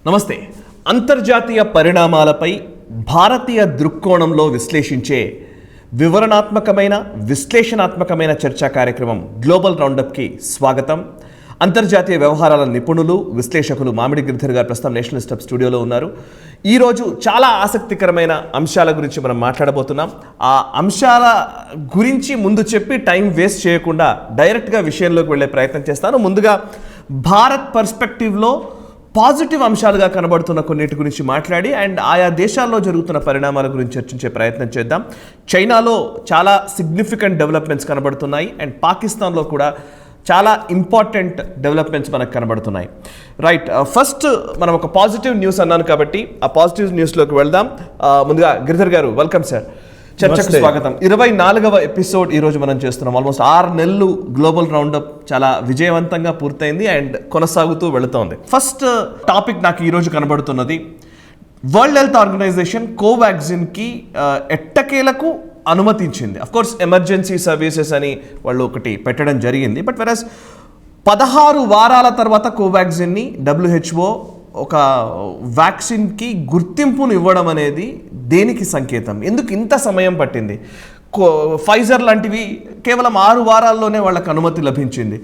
నమస్తే. అంతర్జాతీయ పరిణామాలపై భారతీయ దృక్కోణంలో విశ్లేషించే వివరణాత్మకమైన విశ్లేషణాత్మకమైన చర్చా కార్యక్రమం గ్లోబల్ రౌండప్కి స్వాగతం. అంతర్జాతీయ వ్యవహారాల నిపుణులు విశ్లేషకులు మామిడి గిరిధర్ గారు ప్రస్తుతం నేషనల్ స్టెప్ స్టూడియోలో ఉన్నారు. ఈరోజు చాలా ఆసక్తికరమైన అంశాల గురించి మనం మాట్లాడబోతున్నాం. ఆ అంశాల గురించి ముందు చెప్పి టైం వేస్ట్ చేయకుండా డైరెక్ట్గా విషయంలోకి వెళ్ళే ప్రయత్నం చేస్తాను. ముందుగా భారత్ పర్స్పెక్టివ్లో పాజిటివ్ అంశాలుగా కనబడుతున్న కొన్నిటి గురించి మాట్లాడి అండ్ ఆయా దేశాల్లో జరుగుతున్న పరిణామాల గురించి చర్చించే ప్రయత్నం చేద్దాం. చైనాలో చాలా సిగ్నిఫికెంట్ డెవలప్మెంట్స్ కనబడుతున్నాయి అండ్ పాకిస్తాన్లో కూడా చాలా ఇంపార్టెంట్ డెవలప్మెంట్స్ మనకు కనబడుతున్నాయి. రైట్, ఫస్ట్ మనం ఒక పాజిటివ్ న్యూస్ అన్నాను కాబట్టి ఆ పాజిటివ్ న్యూస్లోకి వెళ్దాం. ముందుగా గిరిధర్ గారు వెల్కమ్ సార్, చర్చకు స్వాగతం. 24వ ఎపిసోడ్ ఈరోజు మనం చేస్తున్నాం. ఆల్మోస్ట్ 6 నెలలు గ్లోబల్ రౌండప్ చాలా విజయవంతంగా పూర్తయింది అండ్ కొనసాగుతూ వెళుతోంది. ఫస్ట్ టాపిక్ నాకు ఈరోజు కనబడుతున్నది, వరల్డ్ హెల్త్ ఆర్గనైజేషన్ కోవాక్సిన్కి ఎట్టకేలకు అనుమతించింది. అఫ్కోర్స్ ఎమర్జెన్సీ సర్వీసెస్ అని వాళ్ళు ఒకటి పెట్టడం జరిగింది. బట్ వెరస్ 16 వారాల తర్వాత కోవాక్సిన్ని WHO ఒక వ్యాక్సిన్కి గుర్తింపును ఇవ్వడం అనేది దేనికి సంకేతం? ఎందుకు ఇంత సమయం పట్టింది? ఫైజర్ లాంటివి కేవలం 6 వారాల్లోనే వాళ్ళకు అనుమతి లభించింది.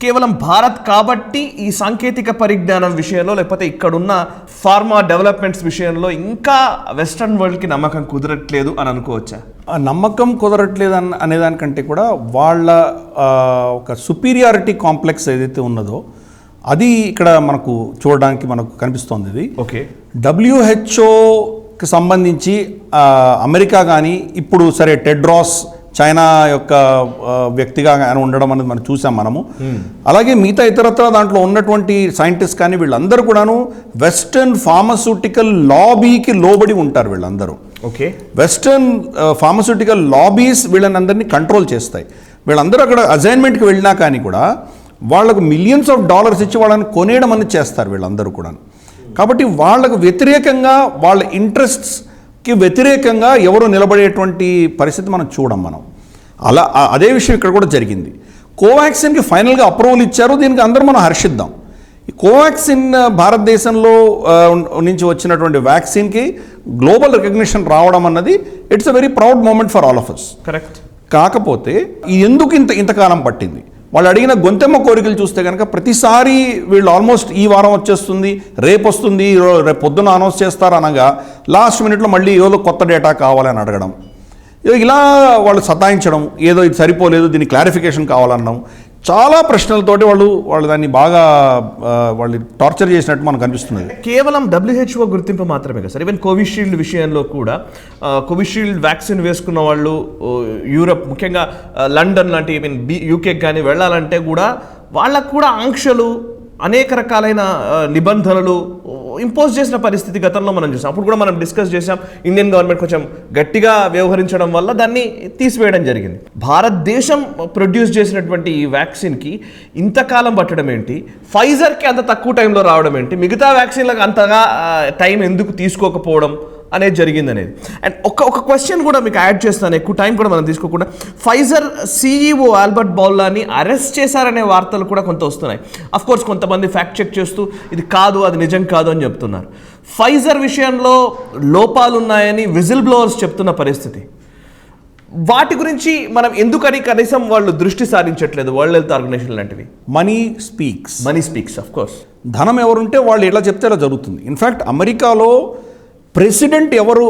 కేవలం భారత్ కాబట్టి ఈ సాంకేతిక పరిజ్ఞానం విషయంలో లేకపోతే ఇక్కడున్న ఫార్మా డెవలప్మెంట్స్ విషయంలో ఇంకా వెస్ట్రన్ వరల్డ్కి నమ్మకం కుదరట్లేదు అని అనుకోవచ్చా? నమ్మకం కుదరట్లేదు అనేదానికంటే కూడా వాళ్ళ ఒక సుపీరియారిటీ కాంప్లెక్స్ ఏదైతే ఉన్నదో అది ఇక్కడ మనకు చూడడానికి మనకు కనిపిస్తోంది. ఇది ఓకే, WHOకి సంబంధించి అమెరికా కానీ ఇప్పుడు సరే టెడ్రాస్ చైనా యొక్క వ్యక్తిగా ఆయన ఉండడం అనేది మనం చూసాం మనము. అలాగే మిగతా ఇతరత్ర దాంట్లో ఉన్నటువంటి సైంటిస్ట్ కానీ వీళ్ళందరూ కూడాను వెస్టర్న్ ఫార్మస్యూటికల్ లాబీకి లోబడి ఉంటారు వీళ్ళందరూ. ఓకే, వెస్టర్న్ ఫార్మస్యూటికల్ లాబీస్ వీళ్ళని అందరినీ కంట్రోల్ చేస్తాయి. వీళ్ళందరూ అక్కడ అసైన్మెంట్కి వెళ్ళినా కానీ కూడా వాళ్ళకు మిలియన్స్ ఆఫ్ డాలర్స్ ఇచ్చి వాళ్ళని కొనేయడం అనేది చేస్తారు వీళ్ళందరూ కూడా. కాబట్టి వాళ్ళకు వ్యతిరేకంగా వాళ్ళ ఇంట్రెస్ట్స్కి వ్యతిరేకంగా ఎవరు నిలబడేటువంటి పరిస్థితి మనం మనం అలా అదే విషయం ఇక్కడ కూడా జరిగింది. కోవాక్సిన్కి ఫైనల్గా అప్రూవల్ ఇచ్చారు. దీనికి అందరూ మనం హర్షిద్దాం. ఈ కోవాక్సిన్ భారతదేశంలో నుంచి వచ్చినటువంటి వ్యాక్సిన్కి గ్లోబల్ రికగ్నిషన్ రావడం అన్నది it's a very proud moment for all of us. Correct. కాకపోతే ఎందుకు ఇంతకాలం పట్టింది? వాళ్ళు అడిగిన గొంతెమ్మ కోరికలు చూస్తే కనుక ప్రతిసారి వీళ్ళు ఆల్మోస్ట్ ఈ వారం వచ్చేస్తుంది, రేపు వస్తుంది, రేపు పొద్దున్న అనౌన్స్ చేస్తారు అనగా లాస్ట్ మినిట్లో మళ్ళీ ఏదో కొత్త డేటా కావాలని అడగడం, ఇలా వాళ్ళు సతాయించడం, ఏదో ఇది సరిపోలేదు దీన్ని క్లారిఫికేషన్ కావాలన్నాం, చాలా ప్రశ్నలతోటి వాళ్ళు దాన్ని బాగా వాళ్ళు టార్చర్ చేసినట్టు మనకు కనిపిస్తుంది. కేవలం WHO గుర్తింపు మాత్రమే కదా సార్, ఈవెన్ కోవిషీల్డ్ విషయంలో కూడా కోవిషీల్డ్ వ్యాక్సిన్ వేసుకున్న వాళ్ళు యూరప్ ముఖ్యంగా లండన్ లాంటి యూకేకి కానీ వెళ్ళాలంటే కూడా వాళ్ళకు కూడా ఆంక్షలు అనేక రకాలైన నిబంధనలు ఇంపోజ్ చేసిన పరిస్థితి గతంలో మనం చూసాం. అప్పుడు కూడా మనం డిస్కస్ చేసాం. ఇండియన్ గవర్నమెంట్ కొంచెం గట్టిగా వ్యవహరించడం వల్ల దాన్ని తీసివేయడం జరిగింది. భారతదేశం ప్రొడ్యూస్ చేసినటువంటి ఈ వ్యాక్సిన్కి ఇంతకాలం పట్టడం ఏంటి? ఫైజర్కి అంత తక్కువ టైంలో రావడం ఏంటి? మిగతా వ్యాక్సిన్లకు అంతగా టైం ఎందుకు తీసుకోకపోవడం అనేది జరిగింది అనేది. అండ్ ఒక క్వశ్చన్ కూడా మీకు యాడ్ చేస్తాను, ఎక్కువ టైం కూడా మనం తీసుకోకుండా. ఫైజర్ CEO ఆల్బర్ట్ బౌలాని అరెస్ట్ చేశారనే వార్తలు కూడా కొంత వస్తున్నాయి. అఫ్కోర్స్ కొంతమంది ఫ్యాక్ట్ చెక్ చేస్తూ ఇది కాదు, అది నిజం కాదు అని చెప్తున్నారు. ఫైజర్ విషయంలో లోపాలు ఉన్నాయని విజిల్ బ్లోవర్స్ చెప్తున్న పరిస్థితి. వాటి గురించి మనం ఎందుకని కనీసం వాళ్ళు దృష్టి సారించట్లేదు? వరల్డ్ హెల్త్ ఆర్గనైజేషన్ లాంటివి. Money speaks of course. ధనం ఎవరుంటే వాళ్ళు ఎలా చెప్తే అలా జరుగుతుంది. ఇన్ఫ్యాక్ట్ అమెరికాలో ప్రెసిడెంట్ ఎవరు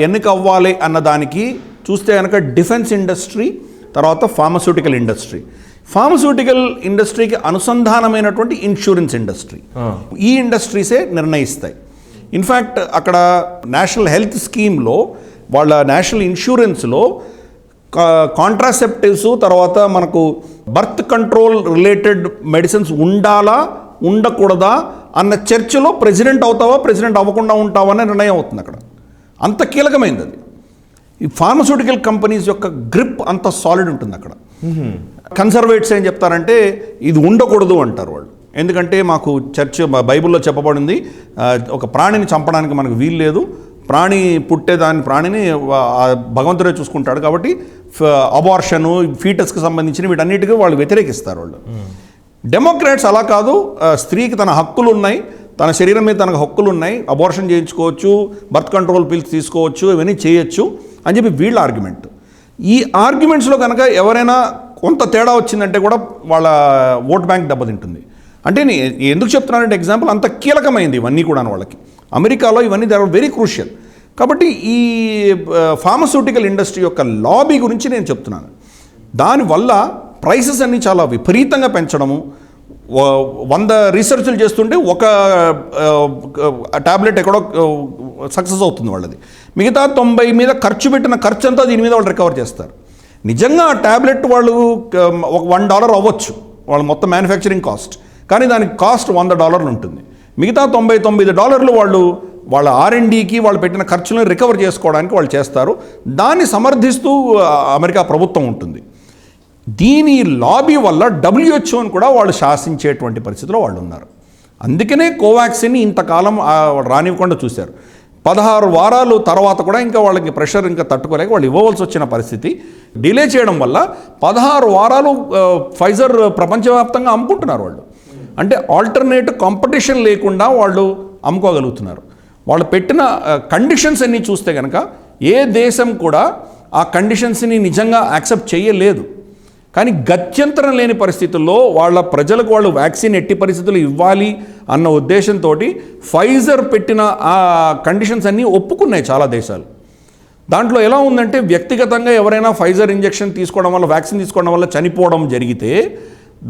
ఎన్నిక అవ్వాలి అన్న దానికి చూస్తే కనుక డిఫెన్స్ ఇండస్ట్రీ, తర్వాత ఫార్మస్యూటికల్ ఇండస్ట్రీకి అనుసంధానమైనటువంటి ఇన్సూరెన్స్ ఇండస్ట్రీ, ఈ ఇండస్ట్రీసే నిర్ణయిస్తాయి. ఇన్ఫ్యాక్ట్ అక్కడ నేషనల్ హెల్త్ స్కీమ్లో వాళ్ళ నేషనల్ ఇన్సూరెన్స్లో కాంట్రాసెప్టివ్స్, తర్వాత మనకు బర్త్ కంట్రోల్ రిలేటెడ్ మెడిసిన్స్ ఉండాలా ఉండకూడదా అన్న చర్చలో ప్రెసిడెంట్ అవుతావా ప్రెసిడెంట్ అవ్వకుండా ఉంటావా అనే నిర్ణయం అవుతుంది అక్కడ. అంత కీలకమైంది అది. ఈ ఫార్మస్యూటికల్ కంపెనీస్ యొక్క గ్రిప్ అంత సాలిడ్ ఉంటుంది అక్కడ. కన్సర్వేటివ్స్ ఏం చెప్తారంటే ఇది ఉండకూడదు అంటారు వాళ్ళు. ఎందుకంటే మాకు బైబిల్లో చెప్పబడింది ఒక ప్రాణిని చంపడానికి మనకు వీలు లేదు, ప్రాణిని భగవంతుడే చూసుకుంటాడు, కాబట్టి అబార్షను ఫీటస్కి సంబంధించిన వీటన్నిటికీ వాళ్ళు వ్యతిరేకిస్తారు వాళ్ళు. డెమోక్రాట్స్ అలా కాదు, స్త్రీకి తన హక్కులు ఉన్నాయి, తన శరీరం మీద తనకు హక్కులు ఉన్నాయి, అబార్షన్ చేయించుకోవచ్చు, బర్త్ కంట్రోల్ పిల్స్ తీసుకోవచ్చు, ఇవన్నీ చేయొచ్చు అని చెప్పి వీళ్ళ ఆర్గ్యుమెంట్. ఈ ఆర్గ్యుమెంట్స్లో కనుక ఎవరైనా కొంత తేడా వచ్చిందంటే కూడా వాళ్ళ ఓట్ బ్యాంక్ దెబ్బతింటుంది. అంటే నేను ఎందుకు చెప్తున్నానంటే ఎగ్జాంపుల్ అంత కీలకమైంది ఇవన్నీ కూడా వాళ్ళకి. అమెరికాలో ఇవన్నీ దే ఆర్ వెరీ క్రూషియల్. కాబట్టి ఈ ఫార్మస్యూటికల్ ఇండస్ట్రీ యొక్క లాబీ గురించి నేను చెప్తున్నాను. దానివల్ల ప్రైసెస్ అన్నీ చాలా విపరీతంగా పెంచడము, 100 రీసెర్చ్లు చేస్తుంటే ఒక ట్యాబ్లెట్ ఎక్కడో సక్సెస్ అవుతుంది వాళ్ళది, మిగతా 90 మీద ఖర్చు పెట్టిన ఖర్చు అంతా దీని మీద వాళ్ళు రికవర్ చేస్తారు. నిజంగా ఆ ట్యాబ్లెట్ వాళ్ళు ఒక $1 అవ్వచ్చు వాళ్ళ మొత్తం మ్యానుఫ్యాక్చరింగ్ కాస్ట్, కానీ దానికి కాస్ట్ $100 ఉంటుంది. మిగతా $99 వాళ్ళు వాళ్ళ R&Dకి వాళ్ళు పెట్టిన ఖర్చులను రికవర్ చేసుకోవడానికి వాళ్ళు చేస్తారు. దాన్ని సమర్థిస్తూ అమెరికా ప్రభుత్వం ఉంటుంది. దీని లాబీ వల్ల WHOని కూడా వాళ్ళు శాసించేటువంటి పరిస్థితిలో వాళ్ళు ఉన్నారు. అందుకనే కోవాక్సిన్ని ఇంతకాలం రానివ్వకుండా చూశారు. 16 వారాలు తర్వాత కూడా ఇంకా వాళ్ళకి ప్రెషర్ ఇంకా తట్టుకోలేక వాళ్ళు ఇవ్వవలసి వచ్చిన పరిస్థితి. డిలే చేయడం వల్ల 16 వారాలు ఫైజర్ ప్రపంచవ్యాప్తంగా అమ్ముకుంటున్నారు వాళ్ళు. అంటే ఆల్టర్నేటివ్ కాంపిటీషన్ లేకుండా వాళ్ళు అమ్ముకోగలుగుతున్నారు. వాళ్ళు పెట్టిన కండిషన్స్ అన్నీ చూస్తే కనుక ఏ దేశం కూడా ఆ కండిషన్స్ని నిజంగా యాక్సెప్ట్ చేయలేదు. కానీ గత్యంతరం లేని పరిస్థితుల్లో వాళ్ళ ప్రజలకు వాళ్ళు వ్యాక్సిన్ ఎట్టి పరిస్థితులు ఇవ్వాలి అన్న ఉద్దేశంతో ఫైజర్ పెట్టిన ఆ కండిషన్స్ అన్నీ ఒప్పుకున్నాయి చాలా దేశాలు. దాంట్లో ఎలా ఉందంటే వ్యక్తిగతంగా ఎవరైనా ఫైజర్ ఇంజెక్షన్ తీసుకోవడం వల్ల, వ్యాక్సిన్ తీసుకోవడం వల్ల చనిపోవడం జరిగితే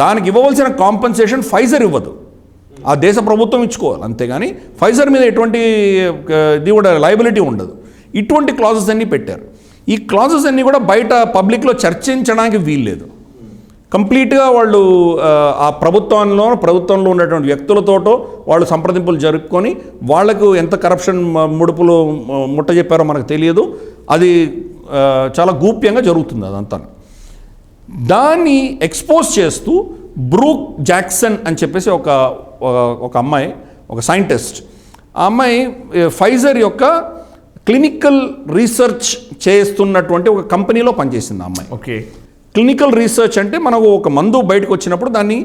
దానికి ఇవ్వవలసిన కాంపెన్సేషన్ ఫైజర్ ఇవ్వదు, ఆ దేశ ప్రభుత్వం ఇచ్చుకోవాలి. అంతేగాని ఫైజర్ మీద ఎటువంటి ఇది కూడా లయబిలిటీ ఉండదు. ఇటువంటి క్లాజెస్ అన్నీ పెట్టారు. ఈ క్లాజెస్ అన్నీ కూడా బయట పబ్లిక్లో చర్చించడానికి వీల్లేదు. కంప్లీట్గా వాళ్ళు ఆ ప్రభుత్వంలో ఉన్నటువంటి వ్యక్తులతోటో వాళ్ళు సంప్రదింపులు జరుపుకొని వాళ్లకు ఎంత కరప్షన్ ముడుపులు ముట్ట చెప్పారో మనకు తెలియదు. అది చాలా గోప్యంగా జరుగుతుంది అదంతా. దాన్ని ఎక్స్పోజ్ చేస్తూ బ్రూక్ జాక్సన్ అని చెప్పేసి ఒక అమ్మాయి, ఒక సైంటిస్ట్, ఆ అమ్మాయి ఫైజర్ యొక్క క్లినికల్ రీసెర్చ్ చేస్తున్నటువంటి ఒక కంపెనీలో పనిచేసింది ఆ అమ్మాయి. ఓకే. క్లినికల్ రీసెర్చ్ అంటే మనకు ఒక మందు బయటకు వచ్చినప్పుడు దాన్ని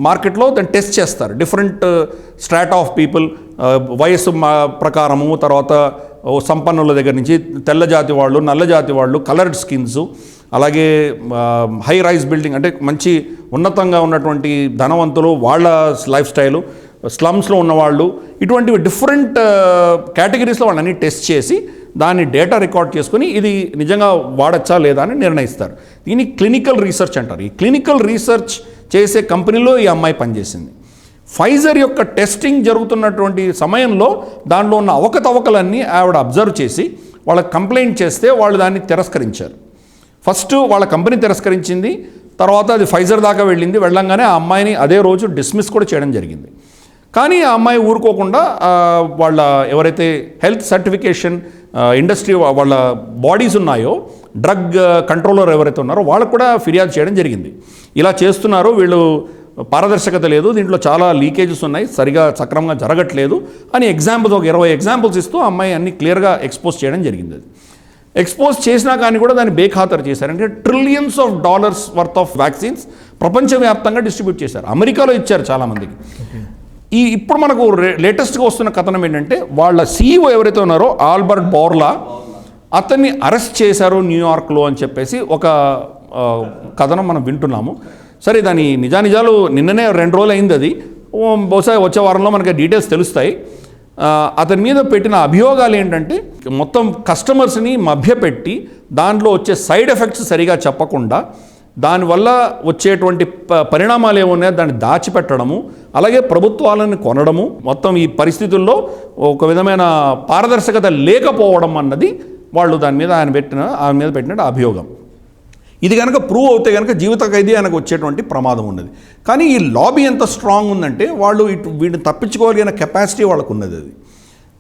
మార్కెట్లో దాన్ని టెస్ట్ చేస్తారు. డిఫరెంట్ స్ట్రాటా ఆఫ్ పీపుల్, వయస్సు ప్రకారము, తర్వాత సంపన్నుల దగ్గర నుంచి తెల్ల జాతి వాళ్ళు, నల్ల జాతి వాళ్ళు, కలర్డ్ స్కిన్స్, అలాగే హై రైజ్ బిల్డింగ్ అంటే మంచి ఉన్నతంగా ఉన్నటువంటి ధనవంతులు, వాళ్ళ లైఫ్ స్టైలు, స్లమ్స్లో ఉన్నవాళ్ళు, ఇటువంటివి డిఫరెంట్ కేటగిరీస్లో వాళ్ళని టెస్ట్ చేసి దాన్ని డేటా రికార్డ్ చేసుకుని ఇది నిజంగా వాడచ్చా లేదా అని నిర్ణయిస్తారు. దీన్ని క్లినికల్ రీసెర్చ్ అంటారు. ఈ క్లినికల్ రీసెర్చ్ చేసే కంపెనీలో ఈ అమ్మాయి పనిచేసింది. ఫైజర్ యొక్క టెస్టింగ్ జరుగుతున్నటువంటి సమయంలో దాంట్లో ఉన్న అవకతవకలన్నీ ఆవిడ అబ్జర్వ్ చేసి వాళ్ళకి కంప్లైంట్ చేస్తే వాళ్ళు దాన్ని తిరస్కరించారు. ఫస్ట్ వాళ్ళ కంపెనీ తిరస్కరించింది, తర్వాత అది ఫైజర్ దాకా వెళ్ళంగానే ఆ అమ్మాయిని అదే రోజు డిస్మిస్ కూడా చేయడం జరిగింది. కానీ ఆ అమ్మాయి ఊరుకోకుండా వాళ్ళ ఎవరైతే హెల్త్ సర్టిఫికేషన్ ఇండస్ట్రీ వాళ్ళ బాడీస్ ఉన్నాయో, డ్రగ్ కంట్రోలర్ ఎవరైతే ఉన్నారో వాళ్ళకు కూడా ఫిర్యాదు చేయడం జరిగింది. ఇలా చేస్తున్నారు వీళ్ళు, పారదర్శకత లేదు, దీంట్లో చాలా లీకేజెస్ ఉన్నాయి, సరిగా సక్రమంగా జరగట్లేదు అని ఎగ్జాంపుల్స్, ఒక 20 ఎగ్జాంపుల్స్ ఇస్తూ ఆ అమ్మాయి అన్ని క్లియర్గా ఎక్స్పోజ్ చేయడం జరిగింది. అది ఎక్స్పోజ్ చేసినా కానీ కూడా దాన్ని బేఖాతరు చేశారు. అంటే $ట్రిలియన్స్ వర్త్ ఆఫ్ వ్యాక్సిన్స్ ప్రపంచవ్యాప్తంగా డిస్ట్రిబ్యూట్ చేశారు. అమెరికాలో ఇచ్చారు చాలామందికి. ఇప్పుడు మనకు లేటెస్ట్గా వస్తున్న కథనం ఏంటంటే వాళ్ళ CEO ఎవరైతే ఉన్నారో ఆల్బర్ట్ బోర్లా, అతన్ని అరెస్ట్ చేశారు న్యూయార్క్లో అని చెప్పేసి ఒక కథనం మనం వింటున్నాము. సరే, దాని నిజానిజాలు నిన్ననే 2 రోజులు అయింది. అది బహుశా వచ్చే వారంలో మనకి డీటెయిల్స్ తెలుస్తాయి. అతని మీద పెట్టిన అభియోగాలు ఏంటంటే మొత్తం కస్టమర్స్ని మభ్యపెట్టి దాంట్లో వచ్చే సైడ్ ఎఫెక్ట్స్ సరిగా చెప్పకుండా, దానివల్ల వచ్చేటువంటి పరిణామాలు ఏమున్నాయో దాన్ని దాచిపెట్టడము, అలాగే ప్రభుత్వాలను కొనడము, మొత్తం ఈ పరిస్థితుల్లో ఒక విధమైన పారదర్శకత లేకపోవడం అన్నది వాళ్ళు ఆయన మీద పెట్టిన అభియోగం. ఇది కనుక ప్రూవ్ అవుతే కనుక జీవిత ఖైదీ ఆయనకు వచ్చేటువంటి ప్రమాదం ఉన్నది. కానీ ఈ లాబీ ఎంత స్ట్రాంగ్ ఉందంటే వాళ్ళు వీటిని తప్పించుకోగలిగిన కెపాసిటీ వాళ్ళకు ఉన్నది. అది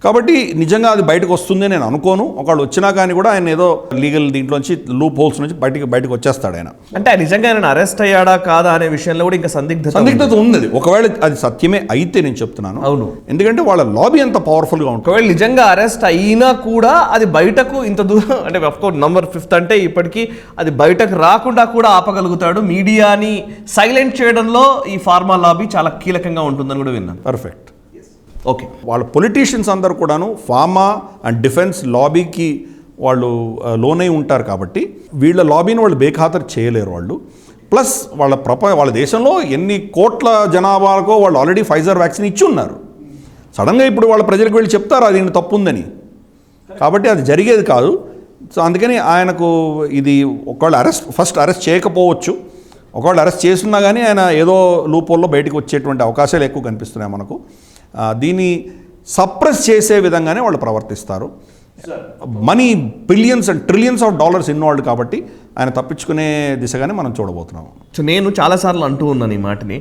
కాబట్టి నిజంగా అది బయటకు వస్తుంది నేను అనుకోను. ఒకళ్ళు వచ్చినా కానీ కూడా ఆయన ఏదో లీగల్ దీంట్లోంచి లూప్ హోల్స్ నుంచి బయటకు వచ్చేస్తాడు ఆయన. అంటే నిజంగా ఆయన అరెస్ట్ అయ్యాడా కాదా అనే విషయంలో కూడా ఇంకా సందిగ్ధత ఉంది. ఒకవేళ అది సత్యమే అయితే నేను చెప్తున్నాను, అవును, ఎందుకంటే వాళ్ళ లాబీ అంత పవర్ఫుల్గా ఉంటుంది. ఒకవేళ నిజంగా అరెస్ట్ అయినా కూడా అది బయటకు ఇంత దూరం, అంటే అఫ్కోర్స్ నంబర్ 5 అంటే ఇప్పటికీ అది బయటకు రాకుండా కూడా ఆపగలుగుతాడు. మీడియాని సైలెంట్ చేయడంలో ఈ ఫార్మా లాబీ చాలా కీలకంగా ఉంటుందని కూడా విన్నాను. పర్ఫెక్ట్. ఓకే. వాళ్ళ పొలిటీషియన్స్ అందరూ కూడాను ఫార్మా అండ్ డిఫెన్స్ లాబీకి వాళ్ళు లోనై ఉంటారు కాబట్టి వీళ్ళ లాబీని వాళ్ళు బేఖాతరు చేయలేరు వాళ్ళు. ప్లస్ వాళ్ళ దేశంలో ఎన్ని కోట్ల జనాభాకో వాళ్ళు ఆల్రెడీ ఫైజర్ వ్యాక్సిన్ ఇచ్చి ఉన్నారు. సడన్గా ఇప్పుడు వాళ్ళ ప్రజలకు వెళ్ళి చెప్తారు అది తప్పు ఉందని. కాబట్టి అది జరిగేది కాదు. సో అందుకని ఆయనకు ఇది ఒకవేళ ఫస్ట్ అరెస్ట్ చేయకపోవచ్చు, ఒకవేళ అరెస్ట్ చేస్తున్నా కానీ ఆయన ఏదో లూపోల్లో బయటకు వచ్చేటువంటి అవకాశాలు ఎక్కువ కనిపిస్తున్నాయి మనకు. దీన్ని సప్రెస్ చేసే విధంగానే వాళ్ళు ప్రవర్తిస్తారు. Money billions and trillions of dollars involved కాబట్టి ఆయన తప్పించుకునే దిశగానే మనం చూడబోతున్నాము. సో నేను చాలాసార్లు అంటూ ఉన్నాను ఈ మాటని,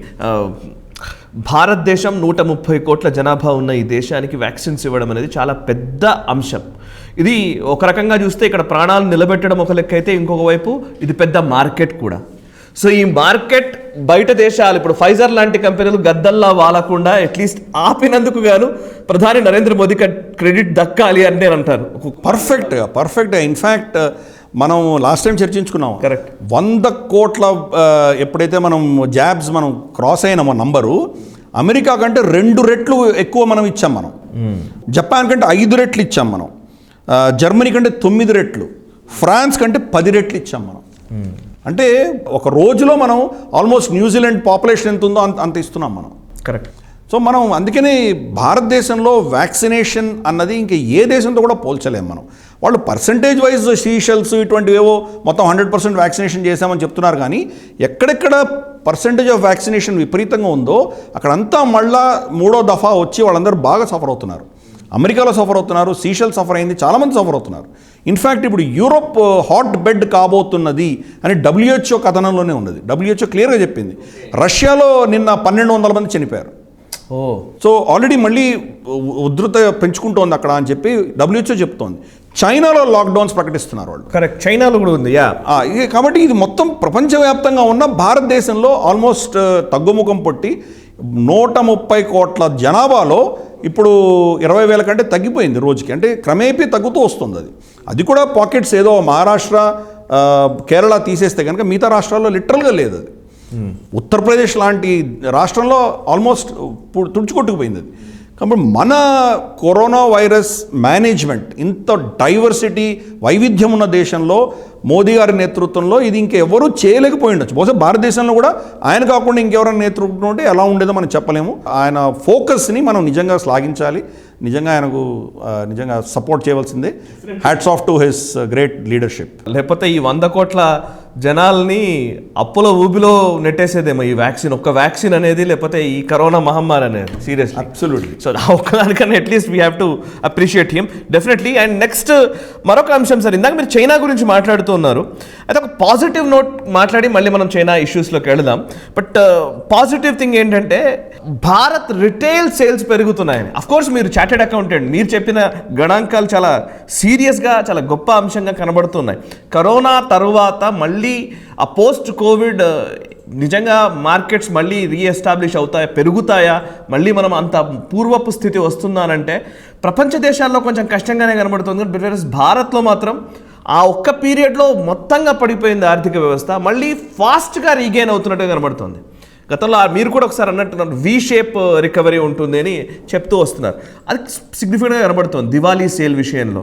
భారతదేశం 130 కోట్ల జనాభా ఉన్న ఈ దేశానికి వ్యాక్సిన్స్ ఇవ్వడం అనేది చాలా పెద్ద అంశం. ఇది ఒక రకంగా చూస్తే ఇక్కడ ప్రాణాలు నిలబెట్టడం ఒక లెక్క అయితే, ఇంకొక వైపు ఇది పెద్ద మార్కెట్ కూడా. సో ఈ మార్కెట్ బయట దేశాలు ఇప్పుడు ఫైజర్ లాంటి కంపెనీలు గద్దల్లా వాలకుండా అట్లీస్ట్ ఆపినందుకు గాను ప్రధాని నరేంద్ర మోదీకి క్రెడిట్ దక్కాలి అని నేను అంటాను. పర్ఫెక్ట్గా ఇన్ఫ్యాక్ట్ మనం లాస్ట్ టైం చర్చించుకున్నాం. కరెక్ట్. 100 కోట్ల ఎప్పుడైతే మనం జాబ్స్ మనం క్రాస్ అయినామో నంబరు, అమెరికా కంటే 2 రెట్లు ఎక్కువ మనం ఇచ్చాం మనం. జపాన్ కంటే 5 రెట్లు ఇచ్చాం మనం. జర్మనీ కంటే 9 రెట్లు, ఫ్రాన్స్ కంటే 10 రెట్లు ఇచ్చాం మనం. అంటే ఒక రోజులో మనం ఆల్మోస్ట్ న్యూజిలాండ్ పాపులేషన్ ఎంత ఉందో అంత ఇస్తున్నాం మనం. కరెక్ట్. సో మనం అందుకనే భారతదేశంలో వ్యాక్సినేషన్ అన్నది ఇంకా ఏ దేశంతో కూడా పోల్చలేము మనం. వాళ్ళు పర్సంటేజ్ వైజ్ సీషెల్స్ ఇటువంటివేవో మొత్తం 100% వ్యాక్సినేషన్ చేశామని చెప్తున్నారు, కానీ ఎక్కడెక్కడ పర్సంటేజ్ ఆఫ్ వ్యాక్సినేషన్ విపరీతంగా ఉందో అక్కడంతా మళ్ళా 3వ దఫా వచ్చి వాళ్ళందరూ బాగా సఫర్ అవుతున్నారు. అమెరికాలో సఫర్ అవుతున్నారు, సీషెల్ సఫర్ అయింది, చాలామంది సఫర్ అవుతున్నారు. ఇన్ఫ్యాక్ట్ ఇప్పుడు యూరోప్ హాట్ బెడ్ కాబోతున్నది అని WHO కథనంలోనే ఉన్నది. WHO క్లియర్గా చెప్పింది. రష్యాలో నిన్న 1200 మంది చనిపోయారు. సో ఆల్రెడీ మళ్ళీ ఉధృత పెంచుకుంటోంది అక్కడ అని చెప్పి WHO చెప్తోంది. చైనాలో లాక్డౌన్స్ ప్రకటిస్తున్నారు వాళ్ళు. కరెక్ట్, చైనాలో కూడా ఉంది. కాబట్టి ఇది మొత్తం ప్రపంచవ్యాప్తంగా ఉన్న భారతదేశంలో ఆల్మోస్ట్ తగ్గుముఖం పొట్టి 130 కోట్ల జనాభాలో ఇప్పుడు 20,000 కంటే తగ్గిపోయింది రోజుకి. అంటే క్రమేపీ తగ్గుతూ వస్తుంది అది కూడా పాకెట్స్ ఏదో మహారాష్ట్ర కేరళ తీసేస్తే కనుక మిగతా రాష్ట్రాల్లో లిటరల్గా లేదు అది. ఉత్తరప్రదేశ్ లాంటి రాష్ట్రంలో ఆల్మోస్ట్ తుడుచుకొట్టుకుపోయింది అది. కాబట్టి మన కరోనా వైరస్ మేనేజ్మెంట్ ఇంత డైవర్సిటీ వైవిధ్యం ఉన్న దేశంలో మోదీ గారి నేతృత్వంలో ఇది ఇంకెవరూ చేయలేకపోయి ఉండొచ్చు. బహుశా భారతదేశంలో కూడా ఆయన కాకుండా ఇంకెవరైనా నేతృత్వం ఉంటే ఎలా ఉండేదో మనం చెప్పలేము. ఆయన ఫోకస్ని మనం నిజంగా శ్లాఘించాలి, నిజంగా ఆయనకు నిజంగా సపోర్ట్ చేయవలసిందే. Hats off to his great leadership. లేకపోతే ఈ 100 కోట్ల జనాల్ని అప్పుల ఊబిలో నెట్టేసేదేమో ఈ వ్యాక్సిన్, ఒక్క వ్యాక్సిన్ అనేది, లేకపోతే ఈ కరోనా మహమ్మారి అనేది. Seriously, absolutely. సో ఒక్కదానికన్నా at least we have to appreciate him definitely. And next మరొక అంశం సార్, ఇందాక మీరు చైనా గురించి మాట్లాడుతూ ఉన్నారు. అయితే ఒక పాజిటివ్ నోట్ మాట్లాడి మళ్ళీ మనం చైనా ఇష్యూస్లోకి వెళదాం. బట్ పాజిటివ్ థింగ్ ఏంటంటే భారత్ రిటైల్ సేల్స్ పెరుగుతున్నాయని. అఫ్కోర్స్ మీరు చార్టెడ్ అకౌంటెంట్, మీరు చెప్పిన గణాంకాలు చాలా సీరియస్గా చాలా గొప్ప అంశంగా కనబడుతున్నాయి. కరోనా తరువాత మళ్ళీ ఆ పోస్ట్ కోవిడ్ నిజంగా మార్కెట్స్ మళ్ళీ రీఎస్టాబ్లిష్ అవుతాయా, పెరుగుతాయా, మళ్ళీ మనం అంత పూర్వపు స్థితి వస్తుందానంటే ప్రపంచ దేశాల్లో కొంచెం కష్టంగానే కనబడుతుంది. బట్ భారత్లో మాత్రం ఆ ఒక్క పీరియడ్లో మొత్తంగా పడిపోయింది ఆర్థిక వ్యవస్థ, మళ్ళీ ఫాస్ట్గా రీగెయిన్ అవుతున్నట్టుగా కనబడుతుంది. గతంలో మీరు కూడా ఒకసారి అన్నట్టున్నారు వి షేప్ రికవరీ ఉంటుంది అని చెప్తూ వస్తున్నారు. అది సిగ్నిఫికెంట్గా కనబడుతుంది. దివాళీ సేల్ విషయంలో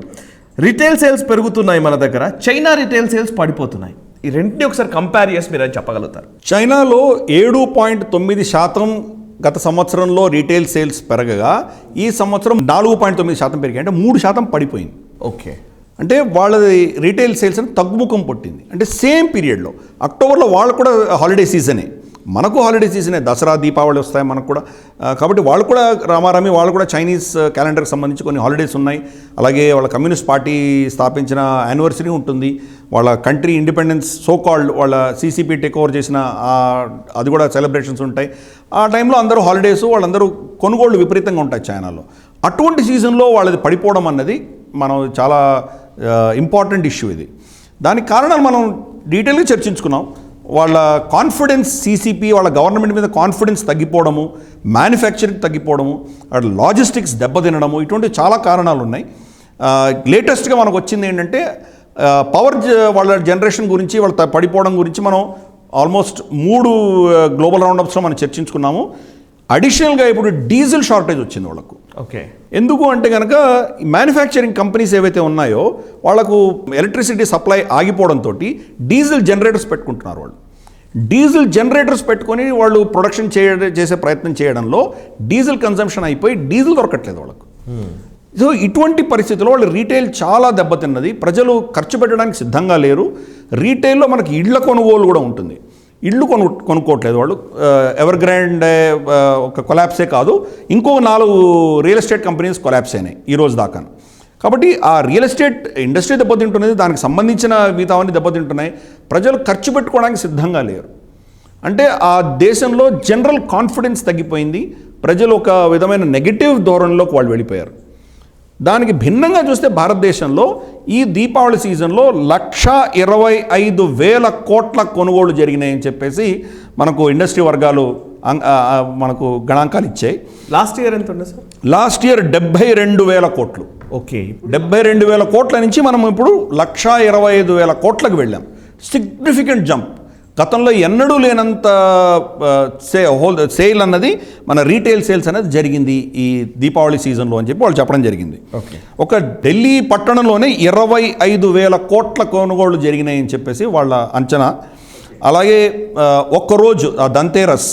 రిటైల్ సేల్స్ పెరుగుతున్నాయి మన దగ్గర, చైనా రిటైల్ సేల్స్ పడిపోతున్నాయి. ఈ రెండింటిని ఒకసారి కంపేర్ చేసి మీరు అని చెప్పగలుగుతారు. చైనాలో 7.9% గత సంవత్సరంలో రీటైల్ సేల్స్ పెరగగా ఈ సంవత్సరం 4.9% పెరిగాయి. అంటే 3% పడిపోయింది. ఓకే. అంటే వాళ్ళది రీటైల్ సేల్స్ అని తగ్గుముఖం పట్టింది. అంటే సేమ్ పీరియడ్లో అక్టోబర్లో వాళ్ళు కూడా హాలిడే సీజనే, మనకు హాలిడే సీజనే, దసరా దీపావళి వస్తాయి మనకు కూడా. కాబట్టి వాళ్ళు కూడా రామారామి వాళ్ళు కూడా చైనీస్ క్యాలెండర్కి సంబంధించి కొన్ని హాలిడేస్ ఉన్నాయి. అలాగే వాళ్ళ కమ్యూనిస్ట్ పార్టీ స్థాపించిన యానివర్సరీ ఉంటుంది, వాళ్ళ కంట్రీ ఇండిపెండెన్స్ సో కాల్డ్ వాళ్ళ CCP టేక్ ఓవర్ చేసిన అది కూడా సెలబ్రేషన్స్ ఉంటాయి. ఆ టైంలో అందరూ హాలిడేస్, వాళ్ళందరూ కొనుగోళ్లు విపరీతంగా ఉంటాయి చైనాలో. అటువంటి సీజన్లో వాళ్ళది పడిపోవడం అన్నది మనం చాలా ఇంపార్టెంట్ ఇష్యూ ఇది. దానికి కారణాలు మనం డీటెయిల్గా చర్చించుకున్నాం. వాళ్ళ కాన్ఫిడెన్స్, CCP వాళ్ళ గవర్నమెంట్ మీద కాన్ఫిడెన్స్ తగ్గిపోవడము, మ్యానుఫ్యాక్చరింగ్ తగ్గిపోవడము, వాళ్ళ లాజిస్టిక్స్ దెబ్బతినడము, ఇటువంటి చాలా కారణాలు ఉన్నాయి. లేటెస్ట్గా మనకు వచ్చింది ఏంటంటే పవర్ వాళ్ళ జనరేషన్ గురించి, వాళ్ళ పడిపోవడం గురించి మనం ఆల్మోస్ట్ 3 గ్లోబల్ రౌండప్స్లో మనం చర్చించుకున్నాము. అడిషనల్గా ఇప్పుడు డీజిల్ షార్టేజ్ వచ్చింది వాళ్ళకు. ఓకే. ఎందుకు అంటే కనుక మ్యానుఫ్యాక్చరింగ్ కంపెనీస్ ఏవైతే ఉన్నాయో వాళ్ళకు ఎలక్ట్రిసిటీ సప్లై ఆగిపోవడంతో డీజిల్ జనరేటర్స్ పెట్టుకుంటున్నారు. వాళ్ళు డీజిల్ జనరేటర్స్ పెట్టుకొని వాళ్ళు ప్రొడక్షన్ చేసే ప్రయత్నం చేయడంలో డీజిల్ కన్సంప్షన్ అయిపోయి డీజిల్ దొరకట్లేదు వాళ్ళకు. సో ఇటువంటి పరిస్థితుల్లో వాళ్ళు రీటైల్ చాలా దెబ్బతిన్నది. ప్రజలు ఖర్చు పెట్టడానికి సిద్ధంగా లేరు. రీటైల్లో మనకి ఇళ్ల కొనుగోలు కూడా ఉంటుంది. ఇళ్ళు కొనుక్కోవట్లేదు వాళ్ళు. ఎవర్ గ్రాండ్ ఒక కొలాప్సే కాదు, ఇంకో 4 రియల్ ఎస్టేట్ కంపెనీస్ కొలాప్స్ అయినాయి ఈ రోజు దాకా. కాబట్టి ఆ రియల్ ఎస్టేట్ ఇండస్ట్రీ దెబ్బతింటున్నది, దానికి సంబంధించిన మిగతావన్నీ దెబ్బతింటున్నాయి. ప్రజలు ఖర్చు పెట్టుకోవడానికి సిద్ధంగా లేరు. అంటే ఆ దేశంలో జనరల్ కాన్ఫిడెన్స్ తగ్గిపోయింది. ప్రజలు ఒక విధమైన నెగటివ్ ధోరణిలోకి వాళ్ళు వెళ్ళిపోయారు. దానికి భిన్నంగా చూస్తే భారతదేశంలో ఈ దీపావళి సీజన్లో 1,25,000 కోట్ల కొనుగోలు జరిగినాయని చెప్పేసి మనకు ఇండస్ట్రీ వర్గాలు మనకు గణాంకాలు ఇచ్చాయి. లాస్ట్ ఇయర్ ఎంత ఉండే సార్? లాస్ట్ ఇయర్ 72,000 కోట్లు. ఓకే. 72,000 కోట్ల నుంచి మనం ఇప్పుడు 1,25,000 కోట్లకు వెళ్ళాం. Significant jump. గతంలో ఎన్నడూ లేనంత సేల్ అన్నది మన రీటైల్ సేల్స్ అనేది జరిగింది ఈ దీపావళి సీజన్లో అని చెప్పి వాళ్ళు చెప్పడం జరిగింది. ఒక ఢిల్లీ పట్టణంలోనే 25,000 కోట్ల కొనుగోళ్లు జరిగినాయని చెప్పేసి వాళ్ళ అంచనా. అలాగే ఒక్కరోజు ధన్తేరస్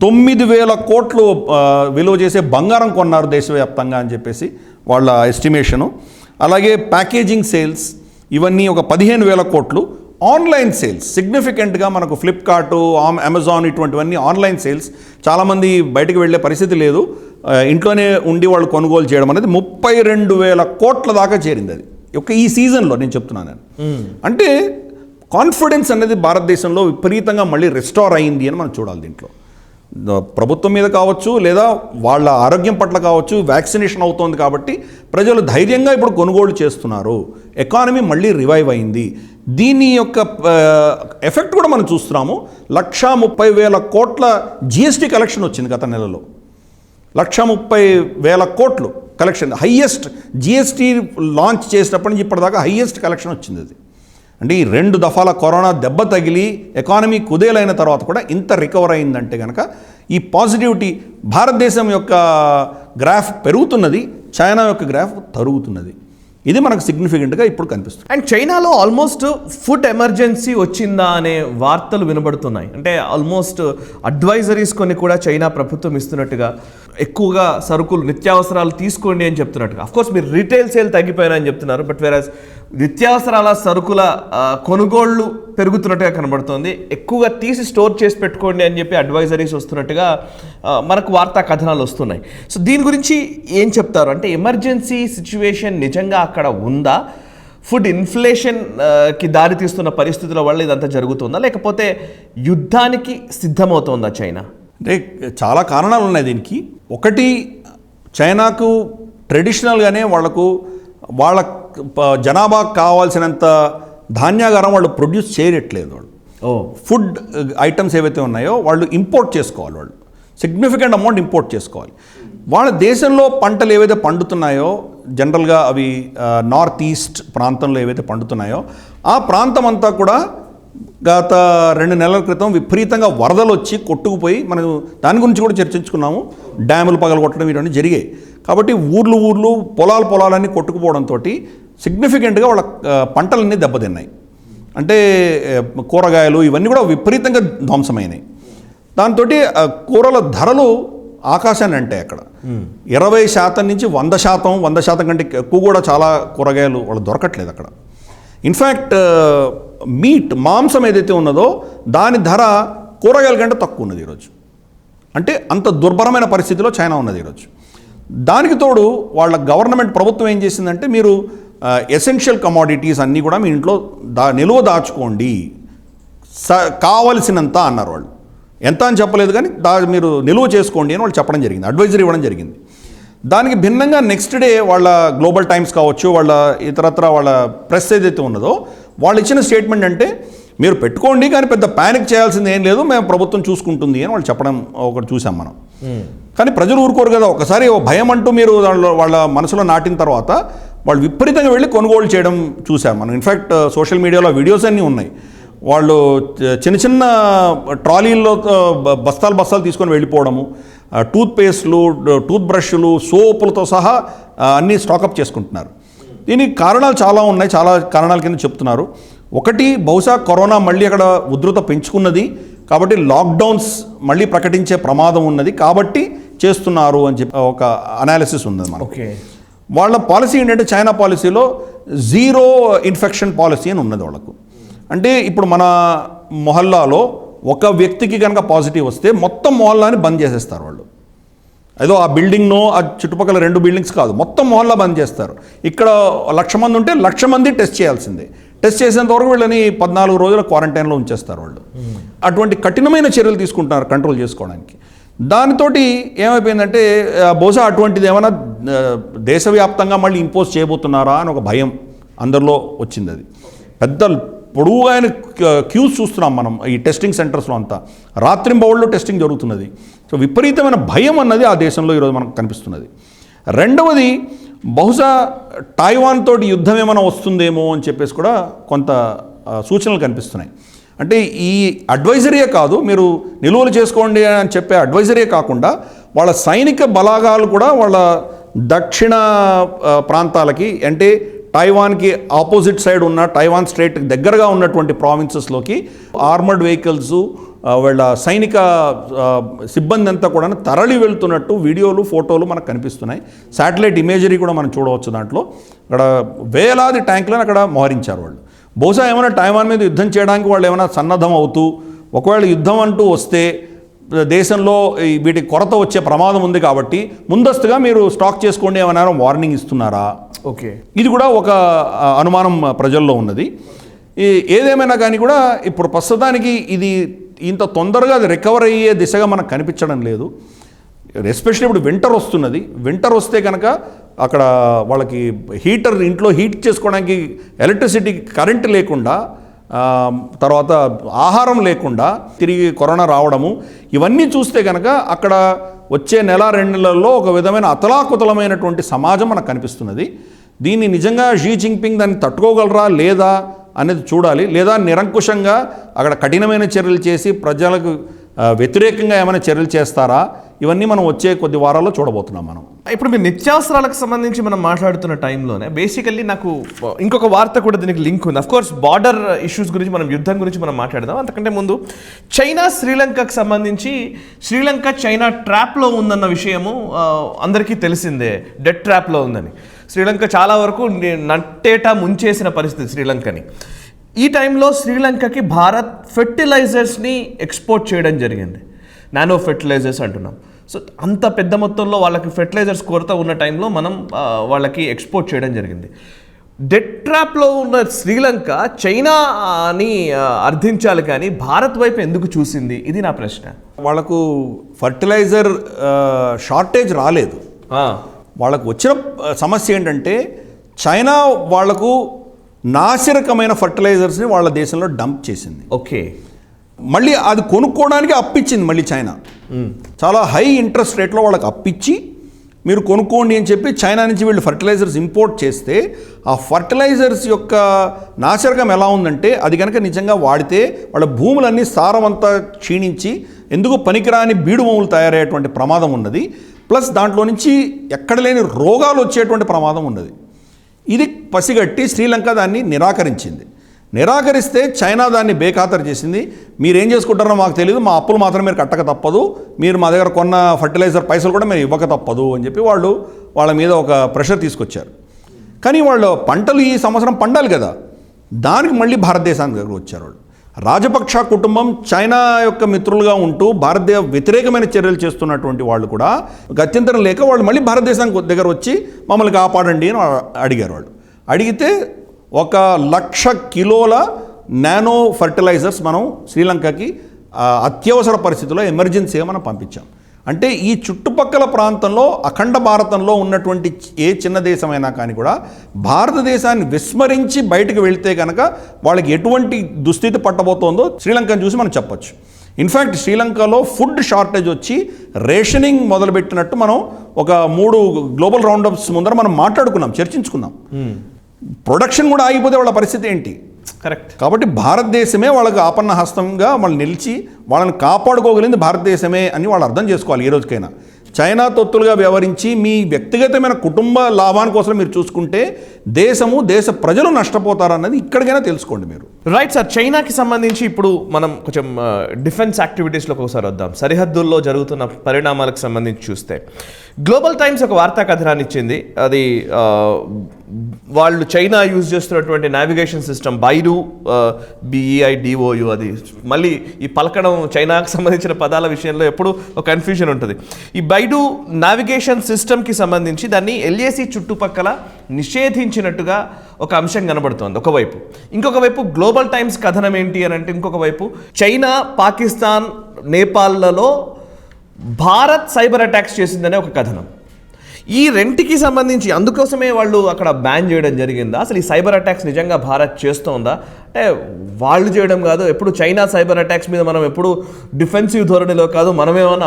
9,000 కోట్లు విలువ చేసే బంగారం కొన్నారు దేశవ్యాప్తంగా అని చెప్పేసి వాళ్ళ ఎస్టిమేషను. అలాగే ప్యాకేజింగ్ సేల్స్ ఇవన్నీ ఒక 15,000 కోట్లు. ఆన్లైన్ సేల్స్ సిగ్నిఫికెంట్గా మనకు ఫ్లిప్కార్ట్, అమెజాన్ ఇటువంటివన్నీ ఆన్లైన్ సేల్స్. చాలామంది బయటకు వెళ్ళే పరిస్థితి లేదు, ఇంట్లోనే ఉండి వాళ్ళు కొనుగోలు చేయడం అనేది 32,000 కోట్ల దాకా చేరింది. అది ఒక ఈ సీజన్లో నేను చెప్తున్నాను. అంటే కాన్ఫిడెన్స్ అనేది భారతదేశంలో విపరీతంగా మళ్ళీ రెస్టోర్ అయింది అని మనం చూడాలి. దీంట్లో ప్రభుత్వం మీద కావచ్చు, లేదా వాళ్ళ ఆరోగ్యం పట్ల కావచ్చు, వ్యాక్సినేషన్ అవుతోంది కాబట్టి ప్రజలు ధైర్యంగా ఇప్పుడు కొనుగోలు చేస్తున్నారు. ఎకానమీ మళ్ళీ రివైవ్ అయింది. దీని యొక్క ఎఫెక్ట్ కూడా మనం చూస్తున్నాము. 1,30,000 కోట్ల జిఎస్టీ కలెక్షన్ వచ్చింది గత నెలలో. 1,30,000 కోట్లు కలెక్షన్, హయ్యెస్ట్. జిఎస్టీ లాంచ్ చేసినప్పటి నుంచి ఇప్పటిదాకా హయ్యెస్ట్ కలెక్షన్ వచ్చింది అది. అంటే ఈ 2 దఫాల కరోనా దెబ్బ తగిలి ఎకానమీ కుదేలైన తర్వాత కూడా ఇంత రికవర్ అయిందంటే కనుక ఈ పాజిటివిటీ, భారతదేశం యొక్క గ్రాఫ్ పెరుగుతున్నది, చైనా యొక్క గ్రాఫ్ తరుగుతున్నది. ఇది మనకు సిగ్నిఫికెంట్గా ఇప్పుడు కనిపిస్తుంది. అండ్ చైనాలో ఆల్మోస్ట్ ఫుడ్ ఎమర్జెన్సీ వచ్చిందా అనే వార్తలు వినబడుతున్నాయి. అంటే ఆల్మోస్ట్ అడ్వైజరీస్ కొన్ని కూడా చైనా ప్రభుత్వం ఇస్తున్నట్టుగా, ఎక్కువగా సరుకులు నిత్యావసరాలు తీసుకోండి అని చెప్తున్నట్టుగా. అఫ్కోర్స్ మీరు రీటైల్ సేల్ తగ్గిపోయినా చెప్తున్నారు, బట్ వేరస్ నిత్యావసరాల సరుకుల కొనుగోళ్లు పెరుగుతున్నట్టుగా కనబడుతుంది. ఎక్కువగా తీసి స్టోర్ చేసి పెట్టుకోండి అని చెప్పి అడ్వైజరీస్ వస్తున్నట్టుగా మనకు వార్తా కథనాలు వస్తున్నాయి. సో దీని గురించి ఏం చెప్తారు? అంటే ఎమర్జెన్సీ సిచ్యువేషన్ నిజంగా అక్కడ ఉందా? ఫుడ్ ఇన్ఫ్లేషన్కి దారితీస్తున్న పరిస్థితుల వల్ల ఇదంతా జరుగుతుందా, లేకపోతే యుద్ధానికి సిద్ధమవుతోందా చైనా? అంటే చాలా కారణాలు ఉన్నాయి దీనికి. ఒకటి, చైనాకు ట్రెడిషనల్గానే వాళ్ళ జనాభాకు కావాల్సినంత ధాన్యాగారం వాళ్ళు ప్రొడ్యూస్ చేయట్లేదు. వాళ్ళు ఫుడ్ ఐటమ్స్ ఏవైతే ఉన్నాయో వాళ్ళు ఇంపోర్ట్ చేసుకోవాలి. వాళ్ళు సిగ్నిఫికెంట్ అమౌంట్ ఇంపోర్ట్ చేసుకోవాలి. వాళ్ళ దేశంలో పంటలు ఏవైతే పండుతున్నాయో జనరల్గా అవి నార్త్ ఈస్ట్ ప్రాంతంలో ఏవైతే పండుతున్నాయో ఆ ప్రాంతం అంతా కూడా గత 2 నెలల క్రితం విపరీతంగా వరదలు వచ్చి కొట్టుకుపోయి, మనం దాని గురించి కూడా చర్చించుకున్నాము. డ్యాములు పగలగొట్టడం ఇవన్నీ జరిగాయి. కాబట్టి ఊర్లు పొలాలన్నీ కొట్టుకుపోవడంతో సిగ్నిఫికెంట్గా వాళ్ళ పంటలన్నీ దెబ్బతిన్నాయి. అంటే కూరగాయలు ఇవన్నీ కూడా విపరీతంగా ధ్వంసమైనాయి. దాంతో కూరల ధరలు ఆకాశాన్ని అంటే అక్కడ 20% నుంచి 100% కంటే ఎక్కువ కూడా చాలా కూరగాయలు వాళ్ళు దొరకట్లేదు అక్కడ. ఇన్ఫ్యాక్ట్ మాంసం ఏదైతే ఉన్నదో దాని ధర కూరగాయల కంటే తక్కువ ఉన్నది ఈరోజు. అంటే అంత దుర్భరమైన పరిస్థితిలో చైనా ఉన్నది ఈరోజు. దానికి తోడు వాళ్ళ గవర్నమెంట్ ప్రభుత్వం ఏం చేసిందంటే, మీరు ఎసెన్షియల్ కమోడిటీస్ అన్నీ కూడా మీ ఇంట్లో నిలువ దాచుకోండి, కావలసినంత అన్నారు వాళ్ళు. ఎంత అని చెప్పలేదు కానీ మీరు నిలువ చేసుకోండి అని వాళ్ళు చెప్పడం జరిగింది, అడ్వైజరీ ఇవ్వడం జరిగింది. దానికి భిన్నంగా నెక్స్ట్ డే వాళ్ళ గ్లోబల్ టైమ్స్ కావచ్చు, వాళ్ళ ఇతరత్ర వాళ్ళ ప్రెస్ ఏదైతే ఉన్నదో వాళ్ళు ఇచ్చిన స్టేట్మెంట్ అంటే, మీరు పెట్టుకోండి కానీ పెద్ద ప్యానిక్ చేయాల్సింది ఏం లేదు, మేము ప్రభుత్వం చూసుకుంటుంది అని వాళ్ళు చెప్పడం ఒకటి చూసాం మనం. కానీ ప్రజలు ఊరుకోరు కదా. ఒకసారి భయం అంటూ మీరు వాళ్ళ మనసులో నాటిన తర్వాత వాళ్ళు విపరీతంగా వెళ్ళి కొనుగోలు చేయడం చూసాం మనం. ఇన్ఫ్యాక్ట్ సోషల్ మీడియాలో వీడియోస్ అన్నీ ఉన్నాయి. వాళ్ళు చిన్న ట్రాలీల్లో బస్తాలు తీసుకొని వెళ్ళిపోవడము, టూత్పేస్ట్లు, టూత్ బ్రష్లు, సోపులతో సహా అన్నీ స్టాకప్ చేసుకుంటున్నారు. దీనికి కారణాలు చాలా ఉన్నాయి, చాలా కారణాల కింద చెప్తున్నారు. ఒకటి, బహుశా కరోనా మళ్ళీ అక్కడ ఉధృత పెంచుకున్నది కాబట్టి లాక్డౌన్స్ మళ్ళీ ప్రకటించే ప్రమాదం ఉన్నది కాబట్టి చేస్తున్నారు అని చెప్పి ఒక అనాలిసిస్ ఉంది మనకు. ఓకే, వాళ్ళ పాలసీ ఏంటంటే చైనా పాలసీలో జీరో ఇన్ఫెక్షన్ పాలసీ అని ఉన్నది వాళ్ళకు. అంటే ఇప్పుడు మన మొహల్లాలో ఒక వ్యక్తికి కనుక పాజిటివ్ వస్తే మొత్తం మొహల్లాని బంద్ చేసేస్తారు వాళ్ళు. ఏదో ఆ బిల్డింగ్నో ఆ చుట్టుపక్కల 2 బిల్డింగ్స్ కాదు, మొత్తం మొహల్లా బంద్ చేస్తారు. ఇక్కడ 1,00,000 మంది ఉంటే 1,00,000 మంది టెస్ట్ చేయాల్సిందే. టెస్ట్ చేసేంత వరకు వీళ్ళని 14 రోజుల క్వారంటైన్లో ఉంచేస్తారు వాళ్ళు. అటువంటి కఠినమైన చర్యలు తీసుకుంటున్నారు కంట్రోల్ చేసుకోవడానికి. దానితోటి ఏమైపోయిందంటే బహుశా అటువంటిది ఏమైనా దేశవ్యాప్తంగా మళ్ళీ ఇంపోజ్ చేయబోతున్నారా అని ఒక భయం అందరిలో వచ్చింది. అది పెద్ద పొడవుగా క్యూస్ చూస్తున్నాం మనం ఈ టెస్టింగ్ సెంటర్స్లో అంతా. రాత్రింబవళ్ళు టెస్టింగ్ జరుగుతున్నది. సో విపరీతమైన భయం అన్నది ఆ దేశంలో ఈరోజు మనకు కనిపిస్తున్నది. రెండవది, బహుశా టైవాన్ తోటి యుద్ధం ఏమైనా వస్తుందేమో అని చెప్పేసి కూడా కొంత సూచనలు కనిపిస్తున్నాయి. అంటే ఈ అడ్వైజరీయే కాదు, మీరు నిలువలు చేసుకోండి అని చెప్పే అడ్వైజరీయే కాకుండా వాళ్ళ సైనిక బలాగాలు కూడా వాళ్ళ దక్షిణ ప్రాంతాలకి, అంటే టైవాన్కి ఆపోజిట్ సైడ్ ఉన్న టైవాన్ స్ట్రేట్ దగ్గరగా ఉన్నటువంటి ప్రావిన్సెస్లోకి ఆర్మర్డ్ వెహికల్స్, వాళ్ళ సైనిక సిబ్బంది అంతా కూడా తరలి వెళ్తున్నట్టు వీడియోలు, ఫోటోలు మనకు కనిపిస్తున్నాయి. శాటిలైట్ ఇమేజరీ కూడా మనం చూడవచ్చు. దాంట్లో అక్కడ వేలాది ట్యాంకులను అక్కడ మోహరించారు వాళ్ళు. బహుశా ఏమైనా టైవాన్ మీద యుద్ధం చేయడానికి వాళ్ళు ఏమైనా సన్నద్ధం అవుతూ, ఒకవేళ యుద్ధం అంటూ వస్తే దేశంలో వీటికి కొరత వచ్చే ప్రమాదం ఉంది కాబట్టి ముందస్తుగా మీరు స్టాక్ చేసుకోండి ఏమైనా వార్నింగ్ ఇస్తున్నారా? ఓకే, ఇది కూడా ఒక అనుమానం ప్రజల్లో ఉన్నది. ఏదేమైనా కానీ కూడా ఇప్పుడు ప్రస్తుతానికి ఇది ఇంత తొందరగా అది రికవర్ అయ్యే దిశగా మనకు కనిపించడం లేదు. ఎస్పెషల్లీ ఇప్పుడు వింటర్ వస్తున్నది. వింటర్ వస్తే కనుక అక్కడ వాళ్ళకి హీటర్, ఇంట్లో హీట్ చేసుకోవడానికి ఎలక్ట్రిసిటీ, కరెంట్ లేకుండా, తర్వాత ఆహారం లేకుండా తిరిగి కరోనా రావడము, ఇవన్నీ చూస్తే కనుక అక్కడ వచ్చే 1-2 నెలల్లో ఒక విధమైన అతలాకుతలమైనటువంటి సమాజం మనకు కనిపిస్తున్నది. దీన్ని నిజంగా షీ జిన్పింగ్ దాన్ని తట్టుకోగలరా లేదా అనేది చూడాలి. లేదా నిరంకుశంగా అక్కడ కఠినమైన చర్యలు చేసి ప్రజలకు వ్యతిరేకంగా ఏమైనా చర్యలు చేస్తారా? ఇవన్నీ మనం వచ్చే కొద్ది వారాల్లో చూడబోతున్నాం మనం. ఇప్పుడు మీరు నిత్యావసరాలకు సంబంధించి మనం మాట్లాడుతున్న టైంలోనే బేసికల్లీ నాకు ఇంకొక వార్త కూడా దీనికి లింక్ ఉంది. అఫ్కోర్స్ బార్డర్ ఇష్యూస్ గురించి, మనం యుద్ధం గురించి మనం మాట్లాడదాం. అంతకంటే ముందు చైనా శ్రీలంకకు సంబంధించి, శ్రీలంక చైనా ట్రాప్లో ఉందన్న విషయము అందరికీ తెలిసిందే. డెడ్ ట్రాప్లో ఉందని. శ్రీలంక చాలా వరకు నట్టేటా ముంచేసిన పరిస్థితి శ్రీలంకని. ఈ టైంలో శ్రీలంకకి భారత్ ఫెర్టిలైజర్స్ని ఎక్స్పోర్ట్ చేయడం జరిగింది. నానో ఫెర్టిలైజర్స్ అంటున్నాం. సో అంత పెద్ద మొత్తంలో వాళ్ళకి ఫెర్టిలైజర్స్ కొరత ఉన్న టైంలో మనం వాళ్ళకి ఎక్స్పోర్ట్ చేయడం జరిగింది. డెడ్ ట్రాప్లో ఉన్న శ్రీలంక చైనాని అర్థించాలి కానీ భారత్ వైపు ఎందుకు చూసింది? ఇది నా ప్రశ్న. వాళ్ళకు ఫర్టిలైజర్ షార్టేజ్ రాలేదు. వాళ్ళకు వచ్చిన సమస్య ఏంటంటే చైనా వాళ్లకు నాసిరకమైన ఫర్టిలైజర్స్ని వాళ్ళ దేశంలో డంప్ చేసింది. ఓకే, మళ్ళీ అది కొనుక్కోవడానికి అప్పిచ్చింది మళ్ళీ చైనా. చాలా హై ఇంట్రెస్ట్ రేట్లో వాళ్ళకి అప్పిచ్చి మీరు కొనుక్కోండి అని చెప్పి చైనా నుంచి వీళ్ళు ఫర్టిలైజర్స్ ఇంపోర్ట్ చేస్తే ఆ ఫర్టిలైజర్స్ యొక్క నాశరకం ఎలా ఉందంటే, అది కనుక నిజంగా వాడితే వాళ్ళ భూములన్నీ సారం అంతా క్షీణించి ఎందుకు పనికిరాని బీడు భూములు తయారయ్యేటువంటి ప్రమాదం ఉన్నది. ప్లస్ దాంట్లో నుంచి ఎక్కడ లేని రోగాలు వచ్చేటువంటి ప్రమాదం ఉన్నది. ఇది పసిగట్టి శ్రీలంక దాన్ని నిరాకరిస్తే చైనా దాన్ని బేఖాతరు చేసింది. మీరేం చేసుకుంటారో మాకు తెలియదు, మా అప్పులు మాత్రం మీరు కట్టక తప్పదు, మీరు మా దగ్గర కొన్న ఫర్టిలైజర్ పైసలు కూడా మీరు ఇవ్వక తప్పదు అని చెప్పి వాళ్ళ మీద ఒక ప్రెషర్ తీసుకొచ్చారు. కానీ వాళ్ళు పంటలు ఈ సంవత్సరం పండాలి కదా, దానికి మళ్ళీ భారతదేశానికి దగ్గర వచ్చారు వాళ్ళు. రాజపక్ష కుటుంబం చైనా యొక్క మిత్రులుగా ఉంటూ భారతదేశ వ్యతిరేకమైన చర్యలు చేస్తున్నటువంటి వాళ్ళు కూడా గత్యంతరం లేక వాళ్ళు మళ్ళీ భారతదేశానికి దగ్గర వచ్చి మమ్మల్ని కాపాడండి అని అడిగారు. వాళ్ళు అడిగితే 1,00,000 కిలోల నానో ఫర్టిలైజర్స్ మనం శ్రీలంకకి అత్యవసర పరిస్థితుల్లో ఎమర్జెన్సీగా మనం పంపించాం. అంటే ఈ చుట్టుపక్కల ప్రాంతంలో అఖండ భారతంలో ఉన్నటువంటి ఏ చిన్న దేశమైనా కానీ కూడా భారతదేశాన్ని విస్మరించి బయటకు వెళితే కనుక వాళ్ళకి ఎటువంటి దుస్థితి పట్టబోతోందో శ్రీలంకను చూసి మనం చెప్పొచ్చు. ఇన్ఫ్యాక్ట్ శ్రీలంకలో ఫుడ్ షార్టేజ్ వచ్చి రేషనింగ్ మొదలుపెట్టినట్టు మనం ఒక 3 గ్లోబల్ రౌండప్స్ ముందర మనం చర్చించుకున్నాం. ప్రొడక్షన్ కూడా ఆగిపోతే వాళ్ళ పరిస్థితి ఏంటి? కరెక్ట్. కాబట్టి భారతదేశమే వాళ్ళకి ఆపన్న హస్తంగా వాళ్ళు నిలిచి వాళ్ళని కాపాడుకోగలిగింది భారతదేశమే అని వాళ్ళు అర్థం చేసుకోవాలి ఏ రోజుకైనా. చైనా తొత్తులుగా వ్యవహరించి మీ వ్యక్తిగతమైన కుటుంబ లాభాని కోసం మీరు చూసుకుంటే దేశము దేశ ప్రజలు నష్టపోతారన్నది ఇక్కడికైనా తెలుసుకోండి మీరు. రైట్ సార్, చైనాకి సంబంధించి ఇప్పుడు మనం కొంచెం డిఫెన్స్ యాక్టివిటీస్లోకి ఒకసారి వద్దాం. సరిహద్దుల్లో జరుగుతున్న పరిణామాలకు సంబంధించి చూస్తే గ్లోబల్ టైమ్స్ ఒక వార్తా కథనాన్ని ఇచ్చింది. అది వాళ్ళు చైనా యూజ్ చేస్తున్నటువంటి నావిగేషన్ సిస్టమ్ బైడు, BEIDOU, అది మళ్ళీ ఈ పలకడం చైనాకు సంబంధించిన పదాల విషయంలో ఎప్పుడు ఒక కన్ఫ్యూజన్ ఉంటుంది. ఈ బైడు నావిగేషన్ సిస్టమ్కి సంబంధించి దాన్ని LAC చుట్టుపక్కల నిషేధించినట్టుగా ఒక అంశం కనబడుతోంది ఒకవైపు. ఇంకొక వైపు గ్లోబల్ టైమ్స్ కథనం ఏంటి అని అంటే, ఇంకొక వైపు చైనా, పాకిస్తాన్, నేపాల్లలో భారత్ సైబర్ అటాక్స్ చేసిందనే ఒక కథనం. ఈ రెంటికి సంబంధించి అందుకోసమే వాళ్ళు అక్కడ బ్యాన్ చేయడం జరిగిందా? అసలు ఈ సైబర్ అటాక్స్ నిజంగా భారత్ చేస్తోందా? అంటే వాళ్ళు చేయడం కాదు, ఎప్పుడు చైనా సైబర్ అటాక్స్ మీద మనం ఎప్పుడు డిఫెన్సివ్ ధోరణిలో కాదు, మనమేమన్నా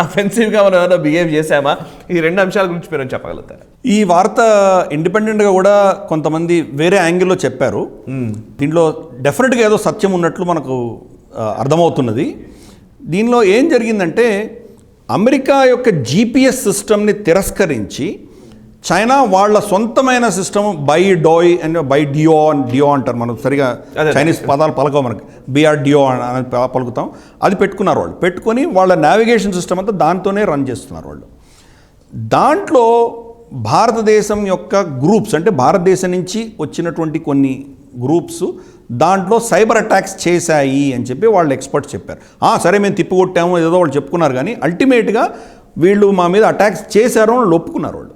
అఫెన్సివ్గా మనం ఏమైనా బిహేవ్ చేసామా? ఈ రెండు అంశాల గురించి మీరు చెప్పగలుగుతారు? ఈ వార్త ఇండిపెండెంట్గా కూడా కొంతమంది వేరే యాంగిల్లో చెప్పారు. దీంట్లో డెఫినెట్గా ఏదో సత్యం ఉన్నట్లు మనకు అర్థమవుతున్నది. దీనిలో ఏం జరిగిందంటే, అమెరికా యొక్క GPS సిస్టమ్ని తిరస్కరించి చైనా వాళ్ళ సొంతమైన సిస్టమ్ BIDO అంటారు, మనం సరిగా చైనీస్ పదాలు పలకవు, మనకి BRDO అని పలుకుతాం, అది పెట్టుకున్నారు వాళ్ళు. పెట్టుకొని వాళ్ళ నావిగేషన్ సిస్టమ్ అంతా దాంతోనే రన్ చేస్తున్నారు వాళ్ళు. దాంట్లో భారతదేశం యొక్క గ్రూప్స్, అంటే భారతదేశం నుంచి వచ్చినటువంటి కొన్ని గ్రూప్స్ దాంట్లో సైబర్ అటాక్స్ చేశాయి అని చెప్పి వాళ్ళు ఎక్స్పర్ట్స్ చెప్పారు. సరే మేము తిప్పికొట్టాము ఏదో వాళ్ళు చెప్పుకున్నారు, కానీ అల్టిమేట్గా వీళ్ళు మా మీద అటాక్స్ చేశారు అని వాళ్ళు ఒప్పుకున్నారు. వాళ్ళు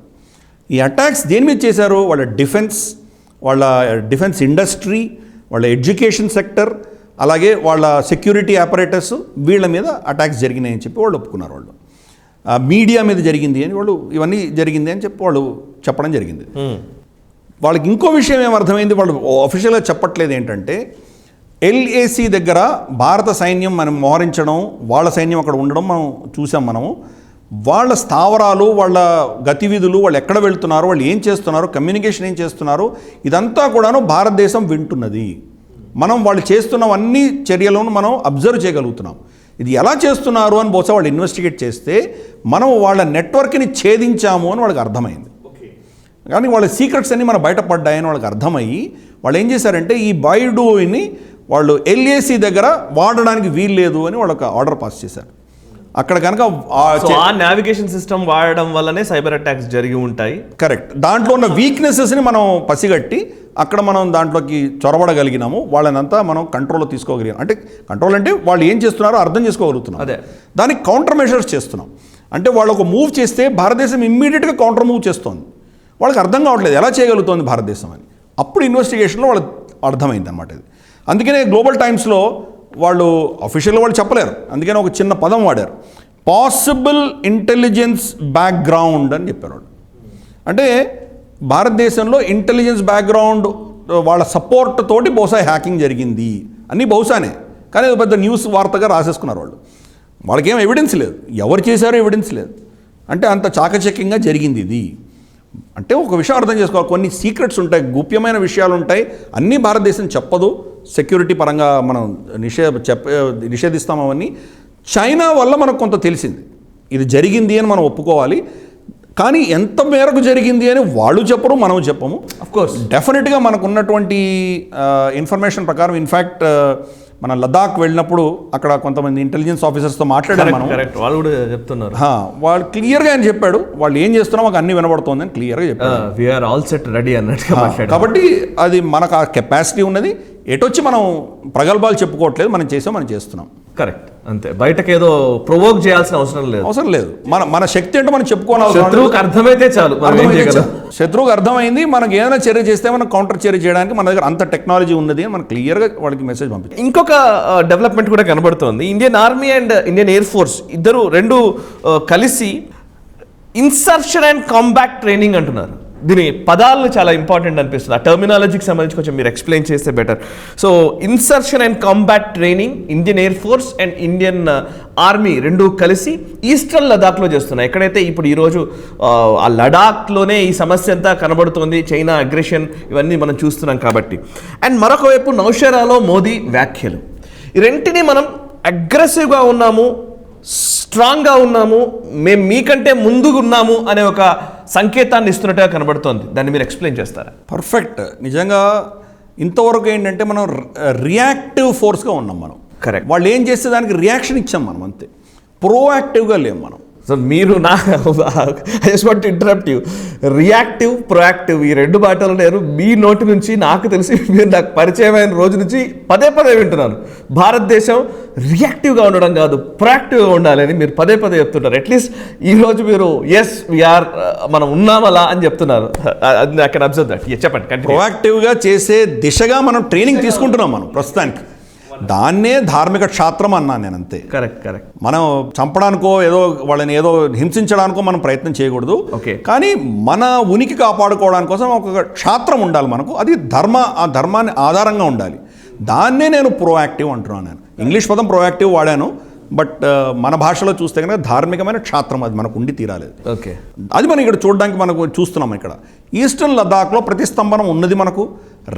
ఈ అటాక్స్ దేని మీద చేశారు? వాళ్ళ డిఫెన్స్ ఇండస్ట్రీ, వాళ్ళ ఎడ్యుకేషన్ సెక్టర్, అలాగే వాళ్ళ సెక్యూరిటీ ఆపరేటర్స్, వీళ్ళ మీద అటాక్స్ జరిగినాయని చెప్పి వాళ్ళు ఒప్పుకున్నారు. వాళ్ళు మీడియా మీద జరిగింది అని వాళ్ళు, ఇవన్నీ జరిగింది అని చెప్పి వాళ్ళు చెప్పడం జరిగింది. వాళ్ళకి ఇంకో విషయం ఏమర్థమైంది, వాళ్ళు అఫీషియల్గా చెప్పట్లేదు, ఏంటంటే LAC దగ్గర భారత సైన్యం మనం మోహరించడం, వాళ్ళ సైన్యం అక్కడ ఉండడం మనం చూసాం. మనము వాళ్ళ స్థావరాలు, వాళ్ళ గతివిధులు, వాళ్ళు ఎక్కడ వెళ్తున్నారు, వాళ్ళు ఏం చేస్తున్నారు, కమ్యూనికేషన్ ఏం చేస్తున్నారు, ఇదంతా కూడాను భారతదేశం వింటున్నది. మనం వాళ్ళు చేస్తున్నవన్నీ చర్యలను మనం అబ్జర్వ్ చేయగలుగుతున్నాం. ఇది ఎలా చేస్తున్నారు అని బహుశా వాళ్ళు ఇన్వెస్టిగేట్ చేస్తే మనం వాళ్ళ నెట్వర్క్ని ఛేదించాము అని వాళ్ళకి అర్థమైంది. కానీ వాళ్ళ సీక్రెట్స్ అన్నీ మన బయటపడ్డాయని వాళ్ళకి అర్థమయ్యి వాళ్ళు ఏం చేశారంటే, ఈ బైడుని వాళ్ళు LAC దగ్గర వాడడానికి వీల్లేదు అని వాళ్ళకి ఆర్డర్ పాస్ చేశారు. అక్కడ కనుక ఆ నావిగేషన్ సిస్టమ్ వాడడం వల్లనే సైబర్ అటాక్స్ జరిగి ఉంటాయి. కరెక్ట్. దాంట్లో ఉన్న వీక్నెసెస్ని మనం పసిగట్టి అక్కడ మనం దాంట్లోకి చొరబడగలిగినాము, వాళ్ళనంతా మనం కంట్రోల్లో తీసుకోగలిగాం. అంటే కంట్రోల్ అంటే వాళ్ళు ఏం చేస్తున్నారో అర్థం చేసుకోగలుగుతున్నాం, అదే దానికి కౌంటర్ మెషర్స్ చేస్తున్నాం. అంటే వాళ్ళు ఒక మూవ్ చేస్తే భారతదేశం ఇమ్మీడియట్గా కౌంటర్ మూవ్ చేస్తోంది. వాళ్ళకి అర్థం కావట్లేదు ఎలా చేయగలుగుతోంది భారతదేశం అని. అప్పుడు ఇన్వెస్టిగేషన్లో వాళ్ళకి అర్థమైంది అనమాట ఇది. అందుకనే గ్లోబల్ టైమ్స్లో వాళ్ళు అఫీషియల్గా వాళ్ళు చెప్పలేరు, అందుకని ఒక చిన్న పదం వాడారు, పాసిబుల్ ఇంటెలిజెన్స్ బ్యాక్గ్రౌండ్ అని చెప్పారు వాళ్ళు. అంటే భారతదేశంలో ఇంటెలిజెన్స్ బ్యాక్గ్రౌండ్ వాళ్ళ సపోర్ట్ తోటి బహుశా హ్యాకింగ్ జరిగింది అని బహుశానే, కానీ అది పెద్ద న్యూస్ వార్తగా రాసేసుకున్నారు వాళ్ళు. వాళ్ళకేం ఎవిడెన్స్ లేదు, ఎవరు చేశారో ఎవిడెన్స్ లేదు. అంటే అంత చాకచక్యంగా జరిగింది ఇది. అంటే ఒక విషయం అర్థం చేసుకోవాలి, కొన్ని సీక్రెట్స్ ఉంటాయి, గుప్యమైన విషయాలు ఉంటాయి, అన్నీ భారతదేశం చెప్పదు. సెక్యూరిటీ పరంగా మనం నిషేధిస్తాం అవన్నీ. చైనా వల్ల మనకు కొంత తెలిసింది, ఇది జరిగింది అని మనం ఒప్పుకోవాలి. కానీ ఎంత మేరకు జరిగింది అని వాళ్ళు చెప్పరు, మనం చెప్పము. అఫ్కోర్స్ డెఫినెట్గా మనకు ఉన్నటువంటి ఇన్ఫర్మేషన్ ప్రకారం, ఇన్ఫ్యాక్ట్ మన లదాఖ్ వెళ్ళినప్పుడు అక్కడ కొంతమంది ఇంటెలిజెన్స్ ఆఫీసర్స్తో మాట్లాడారు మనం. వాళ్ళు కూడా చెప్తున్నారు, వాళ్ళు క్లియర్గా ఆయన చెప్పాడు, వాళ్ళు ఏం చేస్తున్నారో మాకు అన్ని వినబడుతోంది అని క్లియర్గా చెప్పాడు. కాబట్టి అది మనకు ఆ కెపాసిటీ ఉన్నది. ఎటొచ్చి మనం ప్రగల్భాలు చెప్పుకోవట్లేదు, మనం చేస్తున్నాం. కరెక్ట్, అంతే. బయటకు ఏదో ప్రొవోక్ చేయాల్సిన అవసరం లేదు. మన శక్తి అంటే మనం చెప్పుకోవాలి, శత్రువుకి అర్థమైతే చాలు. శత్రువుకి అర్థమైంది, మనకి ఏదైనా చర్య చేస్తే మనం కౌంటర్ చర్య చేయడానికి మన దగ్గర అంత టెక్నాలజీ ఉన్నది అని మనం క్లియర్గా వాళ్ళకి మెసేజ్ పంపించాం. ఇంకొక డెవలప్మెంట్ కూడా కనబడుతోంది. Indian army and Indian Air force రెండు కలిసి ఇన్సర్షన్ అండ్ కాంబాట్ ట్రైనింగ్ అంటున్నారు. దీని పదాలు చాలా ఇంపార్టెంట్ అనిపిస్తుంది. ఆ టర్మినాలజీకి సంబంధించి కొంచెం మీరు ఎక్స్ప్లెయిన్ చేస్తే better. So insertion and combat training Indian Air Force and Indian Army రెండు కలిసి ఈస్టర్న్ లడాఖ్లో చేస్తున్నాయి. ఎక్కడైతే ఇప్పుడు ఈరోజు ఆ లడాఖ్లోనే ఈ సమస్య అంతా కనబడుతోంది, చైనా అగ్రెషన్ ఇవన్నీ మనం చూస్తున్నాం కాబట్టి. అండ్ మరొక వైపు నౌషేరాలో మోదీ వ్యాఖ్యలు, ఈ రెంటిని మనం అగ్రెసివ్గా ఉన్నాము, స్ట్రాంగ్గా ఉన్నాము, మేము మీకంటే ముందుగా ఉన్నాము అనే ఒక సంకేతాన్ని ఇస్తున్నట్టుగా కనబడుతోంది. దాన్ని మీరు ఎక్స్ప్లెయిన్ చేస్తారా? పర్ఫెక్ట్. నిజంగా ఇంతవరకు ఏంటంటే మనం రియాక్టివ్ ఫోర్స్గా ఉన్నాం మనం. కరెక్ట్. వాళ్ళు ఏం చేస్తే దానికి రియాక్షన్ ఇచ్చాం మనం, అంతే. ప్రోయాక్టివ్గా లేము మనం. సో మీరు I just want to interrupt you. Reactive, proactive ఈ రెండు మాటలు నేను మీ నోటి నుంచి నాకు తెలిసి మీరు నాకు పరిచయమైన రోజు నుంచి పదే పదే వింటున్నాను. భారతదేశం రియాక్టివ్గా ఉండడం కాదు, ప్రొయాక్టివ్గా ఉండాలి అని మీరు పదే పదే చెప్తుంటారు. అట్లీస్ట్ ఈరోజు మీరు ఎస్ వీఆర్ మనం ఉన్నామలా అని చెప్తున్నారు. I can observe that. చెప్పండి. ప్రొయాక్టివ్గా చేసే దిశగా మనం ట్రైనింగ్ తీసుకుంటున్నాం మనం ప్రస్తుతానికి. దాన్నే ధార్మిక క్షాత్రం అన్నాను నేను, అంతే. కరెక్ట్. మనం చంపడానికో వాళ్ళని ఏదో హింసించడానికో మనం ప్రయత్నం చేయకూడదు. ఓకే. కానీ మన ఉనికి కాపాడుకోవడానికి కోసం ఒక క్షాత్రం ఉండాలి మనకు. అది ఆ ధర్మాన్ని ఆధారంగా ఉండాలి. దాన్నే నేను ప్రోయాక్టివ్ అంటున్నాను. నేను ఇంగ్లీష్ పదం ప్రోయాక్టివ్ వాడాను, బట్ మన భాషలో చూస్తే కనుక ధార్మికమైన క్షాత్రం అది మనకు ఉండి తీరాలి. ఓకే. అది మనం ఇక్కడ చూడడానికి మనకు చూస్తున్నాం. ఇక్కడ ఈస్టర్న్ లదాఖ్లో ప్రతిస్తంభనం ఉన్నది మనకు.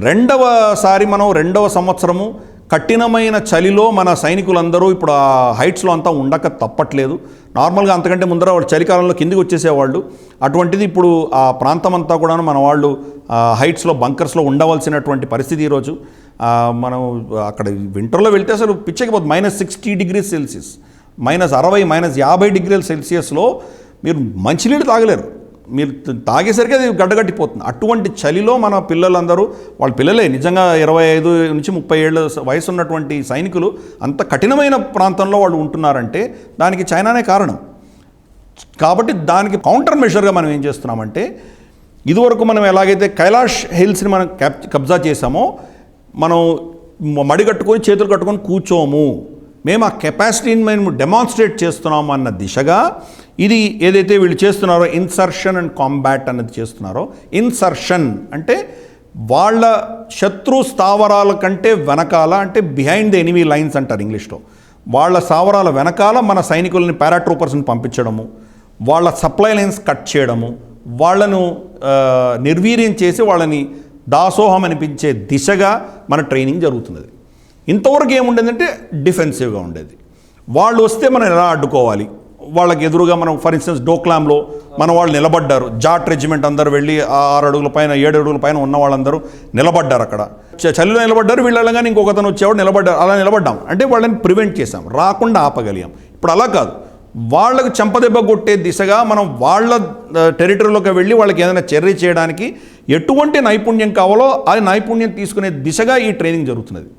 రెండవ సంవత్సరము కఠినమైన చలిలో మన సైనికులందరూ ఇప్పుడు ఆ హైట్స్లో అంతా ఉండక తప్పట్లేదు. నార్మల్గా అంతకంటే ముందర వాళ్ళు చలికాలంలో కిందికి వచ్చేసేవాళ్ళు. అటువంటిది ఇప్పుడు ఆ ప్రాంతం అంతా కూడా మన వాళ్ళు హైట్స్లో బంకర్స్లో ఉండవలసినటువంటి పరిస్థితి ఈరోజు. మనం అక్కడ వింటర్లో వెళ్తే అసలు పిచ్చెక్కిపోతుంది. -60 degrees Celsius, -60, -50 degrees Celsiusలో మీరు మంచినీళ్ళు తాగలేరు. మీరు తాగేసరికి అది గడ్డగట్టిపోతుంది. అటువంటి చలిలో మన పిల్లలందరూ, వాళ్ళ పిల్లలే నిజంగా 25 నుంచి 30 ఏళ్ళ వయసు ఉన్నటువంటి సైనికులు అంత కఠినమైన ప్రాంతంలో వాళ్ళు ఉంటున్నారంటే దానికి చైనానే కారణం. కాబట్టి దానికి కౌంటర్ మెషర్గా మనం ఏం చేస్తున్నామంటే, ఇదివరకు మనం ఎలాగైతే కైలాష్ హిల్స్ని మనం కబ్జా చేసామో, మనం మడి కట్టుకొని చేతులు కట్టుకొని కూర్చోము, మేము ఆ కెపాసిటీని మేము డెమాన్స్ట్రేట్ చేస్తున్నాము అన్న దిశగా ఇది ఏదైతే వీళ్ళు చేస్తున్నారో ఇన్సర్షన్ అండ్ కాంబాట్ అన్నది చేస్తున్నారో. ఇన్సర్షన్ అంటే వాళ్ళ శత్రు స్థావరాల కంటే వెనకాల, అంటే బిహైండ్ ద ఎనిమీ లైన్స్ అంటారు ఇంగ్లీష్లో. వాళ్ళ స్థావరాల వెనకాల మన సైనికులని, పారాట్రూపర్స్ని పంపించడము, వాళ్ళ సప్లై లైన్స్ కట్ చేయడము, వాళ్ళను నిర్వీర్యం చేసి వాళ్ళని దాసోహం అనిపించే దిశగా మన ట్రైనింగ్ జరుగుతున్నది. ఇంతవరకు ఏముండేదంటే డిఫెన్సివ్గా ఉండేది. వాళ్ళు వస్తే మనం ఎలా అడ్డుకోవాలి, వాళ్ళకి ఎదురుగా మనం ఫర్ ఇన్స్టెన్స్ డోక్లాంలో మన వాళ్ళు నిలబడ్డారు. జాట్ రెజిమెంట్ అందరూ వెళ్ళి 6 అడుగుల పైన 7 అడుగుల పైన ఉన్న వాళ్ళందరూ నిలబడ్డారు. అక్కడ చలిలో నిలబడ్డారు. వీళ్ళగానే ఇంకొకతను వచ్చేవాడు నిలబడ్డారు. అలా నిలబడ్డాం అంటే వాళ్ళని ప్రివెంట్ చేసాం, రాకుండా ఆపగలిగాం. ఇప్పుడు అలా కాదు, వాళ్ళకు చెంపదెబ్బ కొట్టే దిశగా మనం వాళ్ళ టెరిటరీలోకి వెళ్ళి వాళ్ళకి ఏదైనా చర్య చేయడానికి ఎటువంటి నైపుణ్యం కావాలో ఆ నైపుణ్యం తీసుకునే దిశగా ఈ ట్రైనింగ్ జరుగుతున్నది.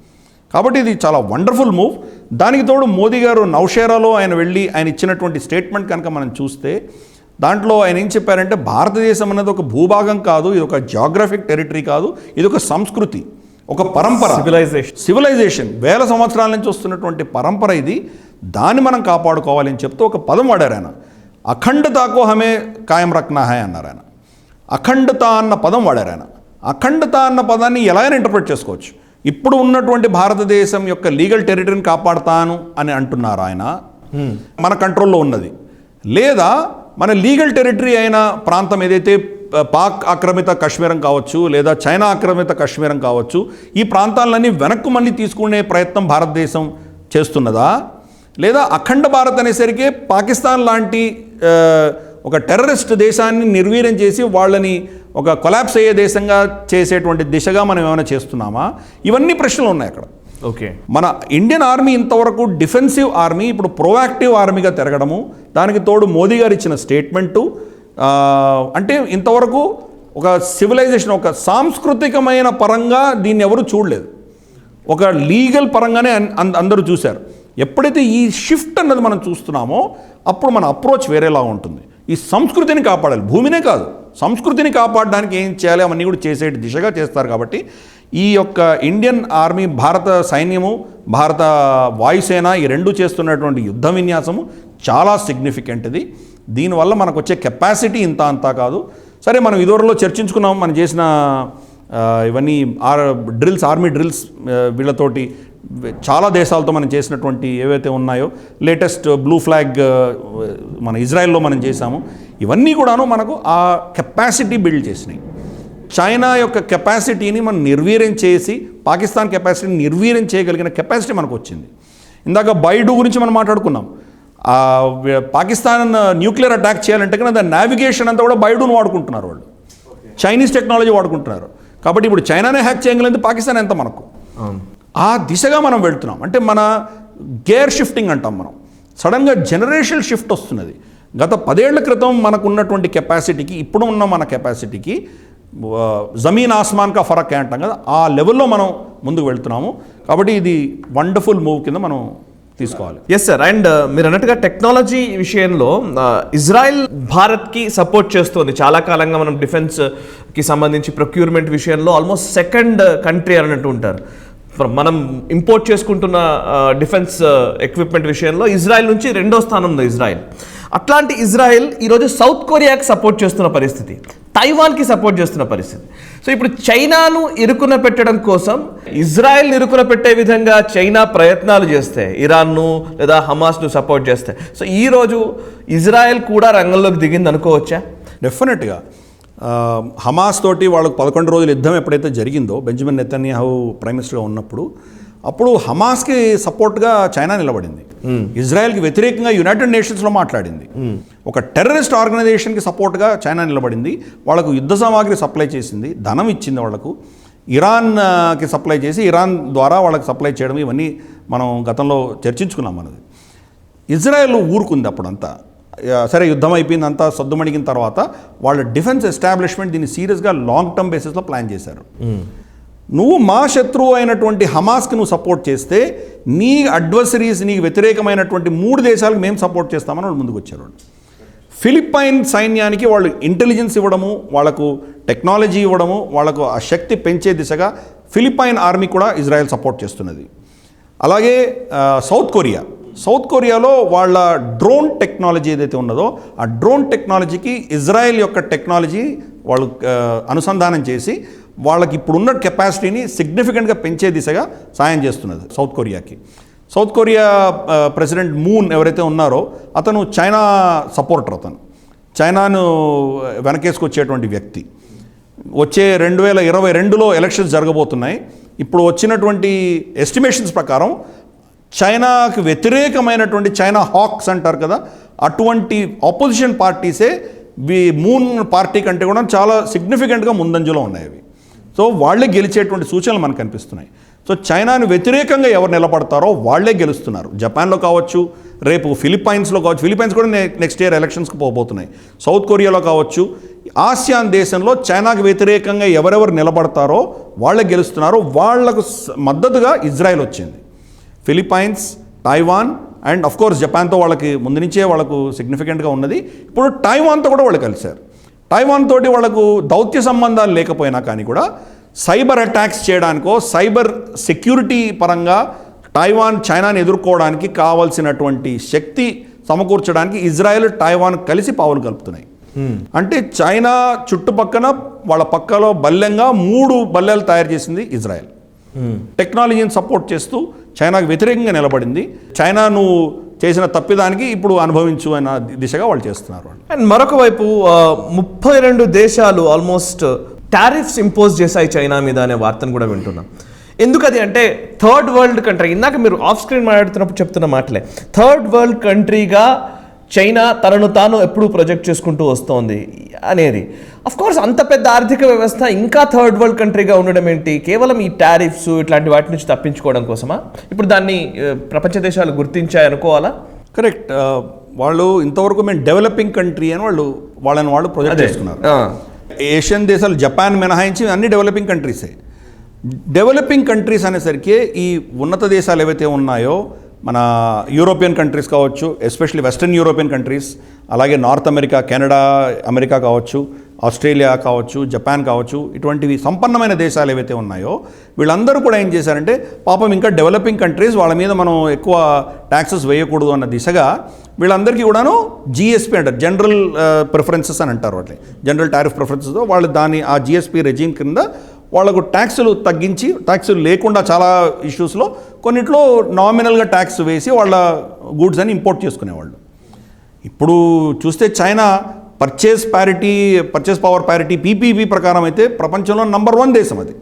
కాబట్టి ఇది చాలా వండర్ఫుల్ మూవ్. దానికి తోడు మోదీ గారు నౌషేరాలో ఆయన ఇచ్చినటువంటి స్టేట్మెంట్ కనుక మనం చూస్తే, దాంట్లో ఆయన ఏం చెప్పారంటే, భారతదేశం అనేది ఒక భూభాగం కాదు, ఇది ఒక జియోగ్రఫిక్ టెరిటరీ కాదు, ఇది ఒక సంస్కృతి, ఒక పరంపర, సివిలైజేషన్, వేల సంవత్సరాల నుంచి వస్తున్నటువంటి పరంపర ఇది. దాన్ని మనం కాపాడుకోవాలని చెప్తూ ఒక పదం వాడారు ఆయన. అఖండతాకో హమే కాయం రఖ్నా హై అన్నారు ఆయన. అఖండత అన్న పదం వాడారు ఆయన. అఖండత అన్న పదాన్ని ఎలా అయినా ఇంటర్ప్రిట్ చేసుకోవచ్చు. ఇప్పుడు ఉన్నటువంటి భారతదేశం యొక్క లీగల్ టెరిటరీని కాపాడుతాను అని అంటున్నారు ఆయన, మన కంట్రోల్లో ఉన్నది. లేదా మన లీగల్ టెరిటరీ అయిన ప్రాంతం ఏదైతే పాక్ ఆక్రమిత కాశ్మీరం కావచ్చు, లేదా చైనా ఆక్రమిత కాశ్మీరం కావచ్చు, ఈ ప్రాంతాలన్నీ వెనక్కు మళ్ళీ తీసుకునే ప్రయత్నం భారతదేశం చేస్తున్నదా, లేదా అఖండ భారత్ అనేసరికి పాకిస్తాన్ లాంటి ఒక టెర్రరిస్ట్ దేశాన్ని నిర్వీర్యం చేసి వాళ్ళని ఒక కొలాప్స్ అయ్యే దేశంగా చేసేటువంటి దిశగా మనం ఏమైనా చేస్తున్నామా? ఇవన్నీ ప్రశ్నలు ఉన్నాయి అక్కడ. ఓకే. మన ఇండియన్ ఆర్మీ ఇంతవరకు డిఫెన్సివ్ ఆర్మీ, ఇప్పుడు ప్రోయాక్టివ్ ఆర్మీగా తిరగడము, దానికి తోడు మోదీ గారు ఇచ్చిన స్టేట్మెంటు, అంటే ఇంతవరకు ఒక సివిలైజేషన్, ఒక సాంస్కృతికమైన పరంగా దీన్ని ఎవరు చూడలేదు, ఒక లీగల్ పరంగానే అందరూ చూశారు. ఎప్పుడైతే ఈ షిఫ్ట్ అన్నది మనం చూస్తున్నామో అప్పుడు మన అప్రోచ్ వేరేలా ఉంటుంది. ఈ సంస్కృతిని కాపాడాలి, భూమినే కాదు సంస్కృతిని కాపాడడానికి ఏం చేయాలి అవన్నీ కూడా చేసే దిశగా చేస్తారు. కాబట్టి ఈ యొక్క ఇండియన్ ఆర్మీ, భారత సైన్యము, భారత వాయుసేన ఈ రెండు చేస్తున్నటువంటి యుద్ధ విన్యాసము చాలా సిగ్నిఫికెంట్. ఇది దీనివల్ల మనకు వచ్చే కెపాసిటీ ఇంత అంతా కాదు, సరే మనం ఇదివరలో చర్చించుకున్నాం, మనం చేసిన ఇవన్నీ ఆర్మీ డ్రిల్స్ వీళ్ళతోటి చాలా దేశాలతో మనం చేసినటువంటి ఏవైతే ఉన్నాయో, లేటెస్ట్ బ్లూ ఫ్లాగ్ మన ఇజ్రాయెల్లో మనం చేశాము. ఇవన్నీ కూడాను మనకు ఆ కెపాసిటీ బిల్డ్ చేసినాయి. చైనా యొక్క కెపాసిటీని మనం నిర్వీర్యం చేసి పాకిస్తాన్ కెపాసిటీని నిర్వీర్యం చేయగలిగిన కెపాసిటీ మనకు వచ్చింది. ఇందాక బైడు గురించి మనం మాట్లాడుకున్నాం. పాకిస్తాన్ న్యూక్లియర్ అటాక్ చేయాలంటే కన్నా దాని నావిగేషన్ అంతా కూడా బైడును వాడుకుంటున్నారు వాళ్ళు, చైనీస్ టెక్నాలజీ వాడుకుంటున్నారు. కాబట్టి ఇప్పుడు చైనానే హ్యాక్ చేయగలిగింది, పాకిస్తాన్ ఎంత మనకు. ఆ దిశగా మనం వెళ్తున్నాం. అంటే మన గేర్ షిఫ్టింగ్ అంటాం మనం. సడన్గా జనరేషనల్ షిఫ్ట్ వస్తున్నది. గత 10 ఏళ్ల క్రితం మనకు ఉన్నటువంటి కెపాసిటీకి ఇప్పుడు ఉన్న మన కెపాసిటీకి జమీన్ ఆస్మాన్ కా ఫరక్ అంటాం కదా, ఆ లెవెల్లో మనం ముందుకు వెళ్తున్నాము. కాబట్టి ఇది వండర్ఫుల్ మూవ్ కింద మనం తీసుకోవాలి. Yes sir. అండ్ మీరు అన్నట్టుగా టెక్నాలజీ విషయంలో ఇజ్రాయెల్ భారత్కి సపోర్ట్ చేస్తుంది చాలా కాలంగా. మనం డిఫెన్స్కి సంబంధించి ప్రొక్యూర్మెంట్ విషయంలో ఆల్మోస్ట్ సెకండ్ కంట్రీ అన్నట్టు ఉంటారు. మనం ఇంపోర్ట్ చేసుకుంటున్న డిఫెన్స్ ఎక్విప్మెంట్ విషయంలో ఇజ్రాయెల్ నుంచి 2వ స్థానంలో ఇజ్రాయెల్. అట్లాంటి ఇజ్రాయెల్ ఈరోజు సౌత్ కొరియాకి సపోర్ట్ చేస్తున్న పరిస్థితి, తైవాన్కి సపోర్ట్ చేస్తున్న పరిస్థితి. సో ఇప్పుడు చైనాను ఇరుకున పెట్టడం కోసం ఇజ్రాయెల్ ఇరుకున పెట్టే విధంగా చైనా ప్రయత్నాలు చేస్తే, ఇరాన్ను లేదా హమాస్ను సపోర్ట్ చేస్తే, సో ఈరోజు ఇజ్రాయెల్ కూడా రంగంలోకి దిగింది అనుకోవచ్చా? డెఫినెట్గా హమాస్ తోటి వాళ్ళకు 11 రోజుల యుద్ధం ఎప్పుడైతే జరిగిందో, బెంజమిన్ నెతన్యాహు ప్రైమ్ మినిస్టర్గా ఉన్నప్పుడు, అప్పుడు హమాస్కి సపోర్ట్గా చైనా నిలబడింది. ఇజ్రాయెల్కి వ్యతిరేకంగా యునైటెడ్ నేషన్స్లో మాట్లాడింది. ఒక టెర్రరిస్ట్ ఆర్గనైజేషన్కి సపోర్ట్గా చైనా నిలబడింది. వాళ్ళకు యుద్ధ సామాగ్రి సప్లై చేసింది, ధనం ఇచ్చింది వాళ్లకు. ఇరాన్కి సప్లై చేసి ఇరాన్ ద్వారా వాళ్ళకి సప్లై చేయడం, ఇవన్నీ మనం గతంలో చర్చించుకున్నాం. మనది ఇజ్రాయెల్ ఊరుకుంది అప్పుడంతా. సరే యుద్ధం అయిపోయింది, అంతా సద్దుమణిగిన తర్వాత వాళ్ళ డిఫెన్స్ ఎస్టాబ్లిష్మెంట్ దీన్ని సీరియస్గా లాంగ్ టర్మ్ బేసిస్లో ప్లాన్ చేశారు. నువ్వు మా శత్రువు అయినటువంటి హమాస్కి నువ్వు సపోర్ట్ చేస్తే నీ అడ్వర్సరీస్, నీకు వ్యతిరేకమైనటువంటి 3 దేశాలకు మేము సపోర్ట్ చేస్తామని వాళ్ళు ముందుకు వచ్చారు. ఫిలిప్పైన్ సైన్యానికి వాళ్ళు ఇంటెలిజెన్స్ ఇవ్వడము, వాళ్ళకు టెక్నాలజీ ఇవ్వడము, వాళ్ళకు ఆ శక్తి పెంచే దిశగా ఫిలిప్పైన్ ఆర్మీ కూడా ఇజ్రాయెల్ సపోర్ట్ చేస్తున్నది. అలాగే సౌత్ కొరియాలో వాళ్ళ డ్రోన్ టెక్నాలజీ ఏదైతే ఉన్నదో, ఆ డ్రోన్ టెక్నాలజీకి ఇజ్రాయెల్ యొక్క టెక్నాలజీ వాళ్ళు అనుసంధానం చేసి వాళ్ళకి ఇప్పుడున్న కెపాసిటీని సిగ్నిఫికెంట్గా పెంచే దిశగా సాయం చేస్తున్నది సౌత్ కొరియాకి. సౌత్ కొరియా ప్రెసిడెంట్ మూన్ ఎవరైతే ఉన్నారో అతను చైనా సపోర్టర్, అతను చైనాను వెనకేసుకొచ్చేటువంటి వ్యక్తి. వచ్చే 2022లో ఎలక్షన్స్ జరగబోతున్నాయి. ఇప్పుడు వచ్చినటువంటి ఎస్టిమేషన్స్ ప్రకారం చైనాకి వ్యతిరేకమైనటువంటి చైనా హాక్స్ అంటారు కదా, అటువంటి ఆపోజిషన్ పార్టీసే మూన్ పార్టీ కంటే కూడా చాలా సిగ్నిఫికెంట్గా ముందంజలో ఉన్నాయి అవి. సో వాళ్ళే గెలిచేటువంటి సూచనలు మనకు కనిపిస్తున్నాయి. సో చైనాను వ్యతిరేకంగా ఎవరు నిలబడతారో వాళ్ళే గెలుస్తున్నారు. జపాన్లో కావచ్చు, రేపు ఫిలిప్పైన్స్లో కావచ్చు, ఫిలిప్పైన్స్ కూడా నెక్స్ట్ ఇయర్ ఎలక్షన్స్కి పోబోతున్నాయి. సౌత్ కొరియాలో కావచ్చు, ఆసియాన్ దేశంలో చైనాకు వ్యతిరేకంగా ఎవరెవరు నిలబడతారో వాళ్ళే గెలుస్తున్నారు. వాళ్లకు మద్దతుగా ఇజ్రాయెల్ వచ్చింది. Philippines, Taiwan and of course జపాన్తో వాళ్ళకి ముందు నుంచే వాళ్ళకు సిగ్నిఫికెంట్గా ఉన్నది. ఇప్పుడు తైవాన్తో కూడా వాళ్ళు కలిశారు. తైవాన్ తోటి వాళ్ళకు దౌత్య సంబంధాలు లేకపోయినా కానీ కూడా సైబర్ అటాక్స్ చేయడానికో, సైబర్ సెక్యూరిటీ పరంగా తైవాన్ చైనాని ఎదుర్కోవడానికి కావాల్సినటువంటి శక్తి సమకూర్చడానికి ఇజ్రాయెల్, తైవాన్ కలిసి పావులు కలుపుతున్నాయి. అంటే చైనా చుట్టుపక్కన వాళ్ళ పక్కలో బల్లెంగా 3 బల్లెలు తయారు చేసింది ఇజ్రాయెల్. టెక్నాలజీని సపోర్ట్ చేస్తూ చైనాకు వ్యతిరేకంగా నిలబడింది. చైనా నువ్వు చేసిన తప్పిదానికి ఇప్పుడు అనుభవించు అన్న దిశగా వాళ్ళు చేస్తున్నారు. అండ్ మరొక వైపు 32 దేశాలు ఆల్మోస్ట్ టారిఫ్స్ ఇంపోజ్ చేశాయి చైనా మీద అనే వార్తను కూడా వింటున్నాం. ఎందుకది అంటే థర్డ్ వరల్డ్ కంట్రీ, ఇందాక మీరు ఆఫ్ స్క్రీన్ మాట్లాడుతున్నప్పుడు చెప్తున్న మాటలే, థర్డ్ వరల్డ్ కంట్రీగా చైనా తనను తాను ఎప్పుడూ ప్రొజెక్ట్ చేసుకుంటూ వస్తోంది అనేది. అఫ్ కోర్స్ అంత పెద్ద ఆర్థిక వ్యవస్థ ఇంకా థర్డ్ వరల్డ్ కంట్రీగా ఉండడం ఏంటి? కేవలం ఈ టారిఫ్స్ ఇట్లాంటి వాటి నుంచి తప్పించుకోవడం కోసమా? ఇప్పుడు దాన్ని ప్రపంచ దేశాలు గుర్తించాయి అనుకోవాలా? కరెక్ట్. వాళ్ళు ఇంతవరకు మేము డెవలపింగ్ కంట్రీ అని వాళ్ళు ప్రొజెక్ట్ చేసుకున్నారు. ఏషియన్ దేశాలు జపాన్ మినహాయించి అన్ని డెవలపింగ్ కంట్రీసే. డెవలపింగ్ కంట్రీస్ అనేసరికి ఈ ఉన్నత దేశాలు ఏవైతే ఉన్నాయో, మన యూరోపియన్ కంట్రీస్ కావచ్చు, ఎస్పెషల్లీ వెస్టర్న్ యూరోపియన్ కంట్రీస్, అలాగే నార్త్ అమెరికా, కెనడా, అమెరికా కావచ్చు, ఆస్ట్రేలియా కావచ్చు, జపాన్ కావచ్చు, ఇటువంటివి సంపన్నమైన దేశాలు ఏవైతే ఉన్నాయో వీళ్ళందరూ కూడా ఏం చేశారంటే, పాపం ఇంకా డెవలపింగ్ కంట్రీస్ వాళ్ళ మీద మనం ఎక్కువ ట్యాక్సెస్ వేయకూడదు అన్న దిశగా వీళ్ళందరికీ కూడాను జిఎస్పీ అంటారు, జనరల్ ప్రిఫరెన్సెస్ అని అంటారు. వాటిని జనరల్ టారిఫ్ ప్రిఫరెన్సెస్. వాళ్ళు ఆ జిఎస్పీ రెజీమ్ కింద వాళ్ళకు ట్యాక్సులు తగ్గించి, ట్యాక్సులు లేకుండా చాలా ఇష్యూస్లో కొన్నిట్లో నామినల్గా ట్యాక్స్ వేసి వాళ్ళ గూడ్స్ అని ఇంపోర్ట్ చేసుకునేవాళ్ళు. ఇప్పుడు చూస్తే China purchase power parity PPP ప్రకారం అయితే ప్రపంచంలో నంబర్ 1 దేశం అది.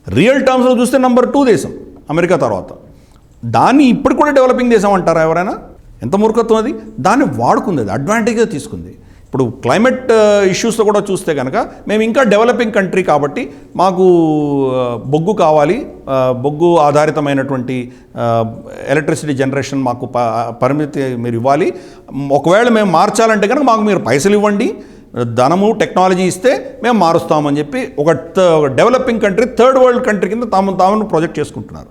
రియల్ టర్మ్స్లో చూస్తే నంబర్ 2 దేశం అమెరికా తర్వాత. దాన్ని ఇప్పుడు కూడా డెవలపింగ్ దేశం అంటారా ఎవరైనా? ఎంత మూర్ఖత్వం అది. దాన్ని వాడుకుంది, అది అడ్వాంటేజ్గా తీసుకుంది. ఇప్పుడు క్లైమేట్ ఇష్యూస్లో కూడా చూస్తే కనుక మేము ఇంకా డెవలపింగ్ కంట్రీ కాబట్టి మాకు బొగ్గు కావాలి, బొగ్గు ఆధారితమైనటువంటి ఎలక్ట్రిసిటీ జనరేషన్ మాకు పరిమితి మీరు ఇవ్వాలి, ఒకవేళ మేము మార్చాలంటే కనుక మాకు మీరు పైసలు ఇవ్వండి, ధనము టెక్నాలజీ ఇస్తే మేము మారుస్తామని చెప్పి ఒక developing country, third world country కింద తాము ప్రొజెక్ట్ చేసుకుంటున్నారు.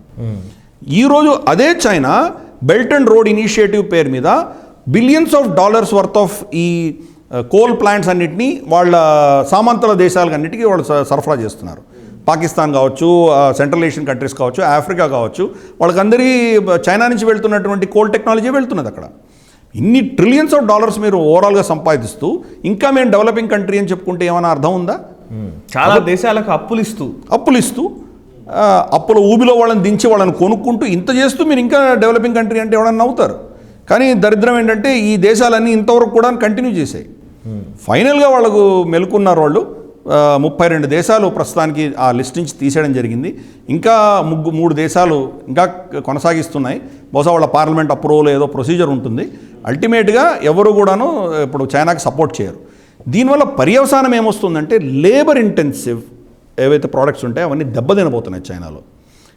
ఈరోజు అదే China belt and road initiative పేరు మీద billions of dollars worth of ఈ కోల్ ప్లాంట్స్ అన్నింటినీ వాళ్ళ సామంతల దేశాలన్నిటికీ వాళ్ళు సరఫరా చేస్తున్నారు. పాకిస్తాన్ కావచ్చు, సెంట్రల్ ఏషియన్ కంట్రీస్ కావచ్చు, ఆఫ్రికా కావచ్చు, వాళ్ళకందరికీ చైనా నుంచి వెళ్తున్నటువంటి కోల్ టెక్నాలజీ వెళ్తున్నది అక్కడ. ఇన్ని ట్రిలియన్స్ ఆఫ్ డాలర్స్ మీరు ఓవరాల్గా సంపాదిస్తూ ఇంకా మేము డెవలపింగ్ కంట్రీ అని చెప్పుకుంటే ఏమైనా అర్థం ఉందా? చాలా దేశాలకు అప్పులు ఇస్తూ అప్పుల ఊబిలో వాళ్ళని దించి వాళ్ళని కొనుక్కుంటూ ఇంత చేస్తూ మీరు ఇంకా డెవలపింగ్ కంట్రీ అంటే ఎవడన్నా నవ్వుతారు. కానీ దరిద్రం ఏంటంటే ఈ దేశాలన్నీ ఇంతవరకు కూడా కంటిన్యూ చేశాయి. ఫైనల్గా వాళ్ళకు మెలుకున్నారు వాళ్ళు. 32 దేశాలు ప్రస్తుతానికి ఆ లిస్ట్ నుంచి తీసేయడం జరిగింది. ఇంకా 3 దేశాలు ఇంకా కొనసాగిస్తున్నాయి. బహుశా వాళ్ళ పార్లమెంట్ అప్రూవల్ ఏదో ప్రొసీజర్ ఉంటుంది. అల్టిమేట్గా ఎవరు కూడాను ఇప్పుడు చైనాకి సపోర్ట్ చేయరు. దీనివల్ల పర్యవసానం ఏమొస్తుందంటే లేబర్ ఇంటెన్సివ్ ఏవైతే ప్రోడక్ట్స్ ఉంటాయో అవన్నీ దెబ్బతినబోతున్నాయి చైనాలో.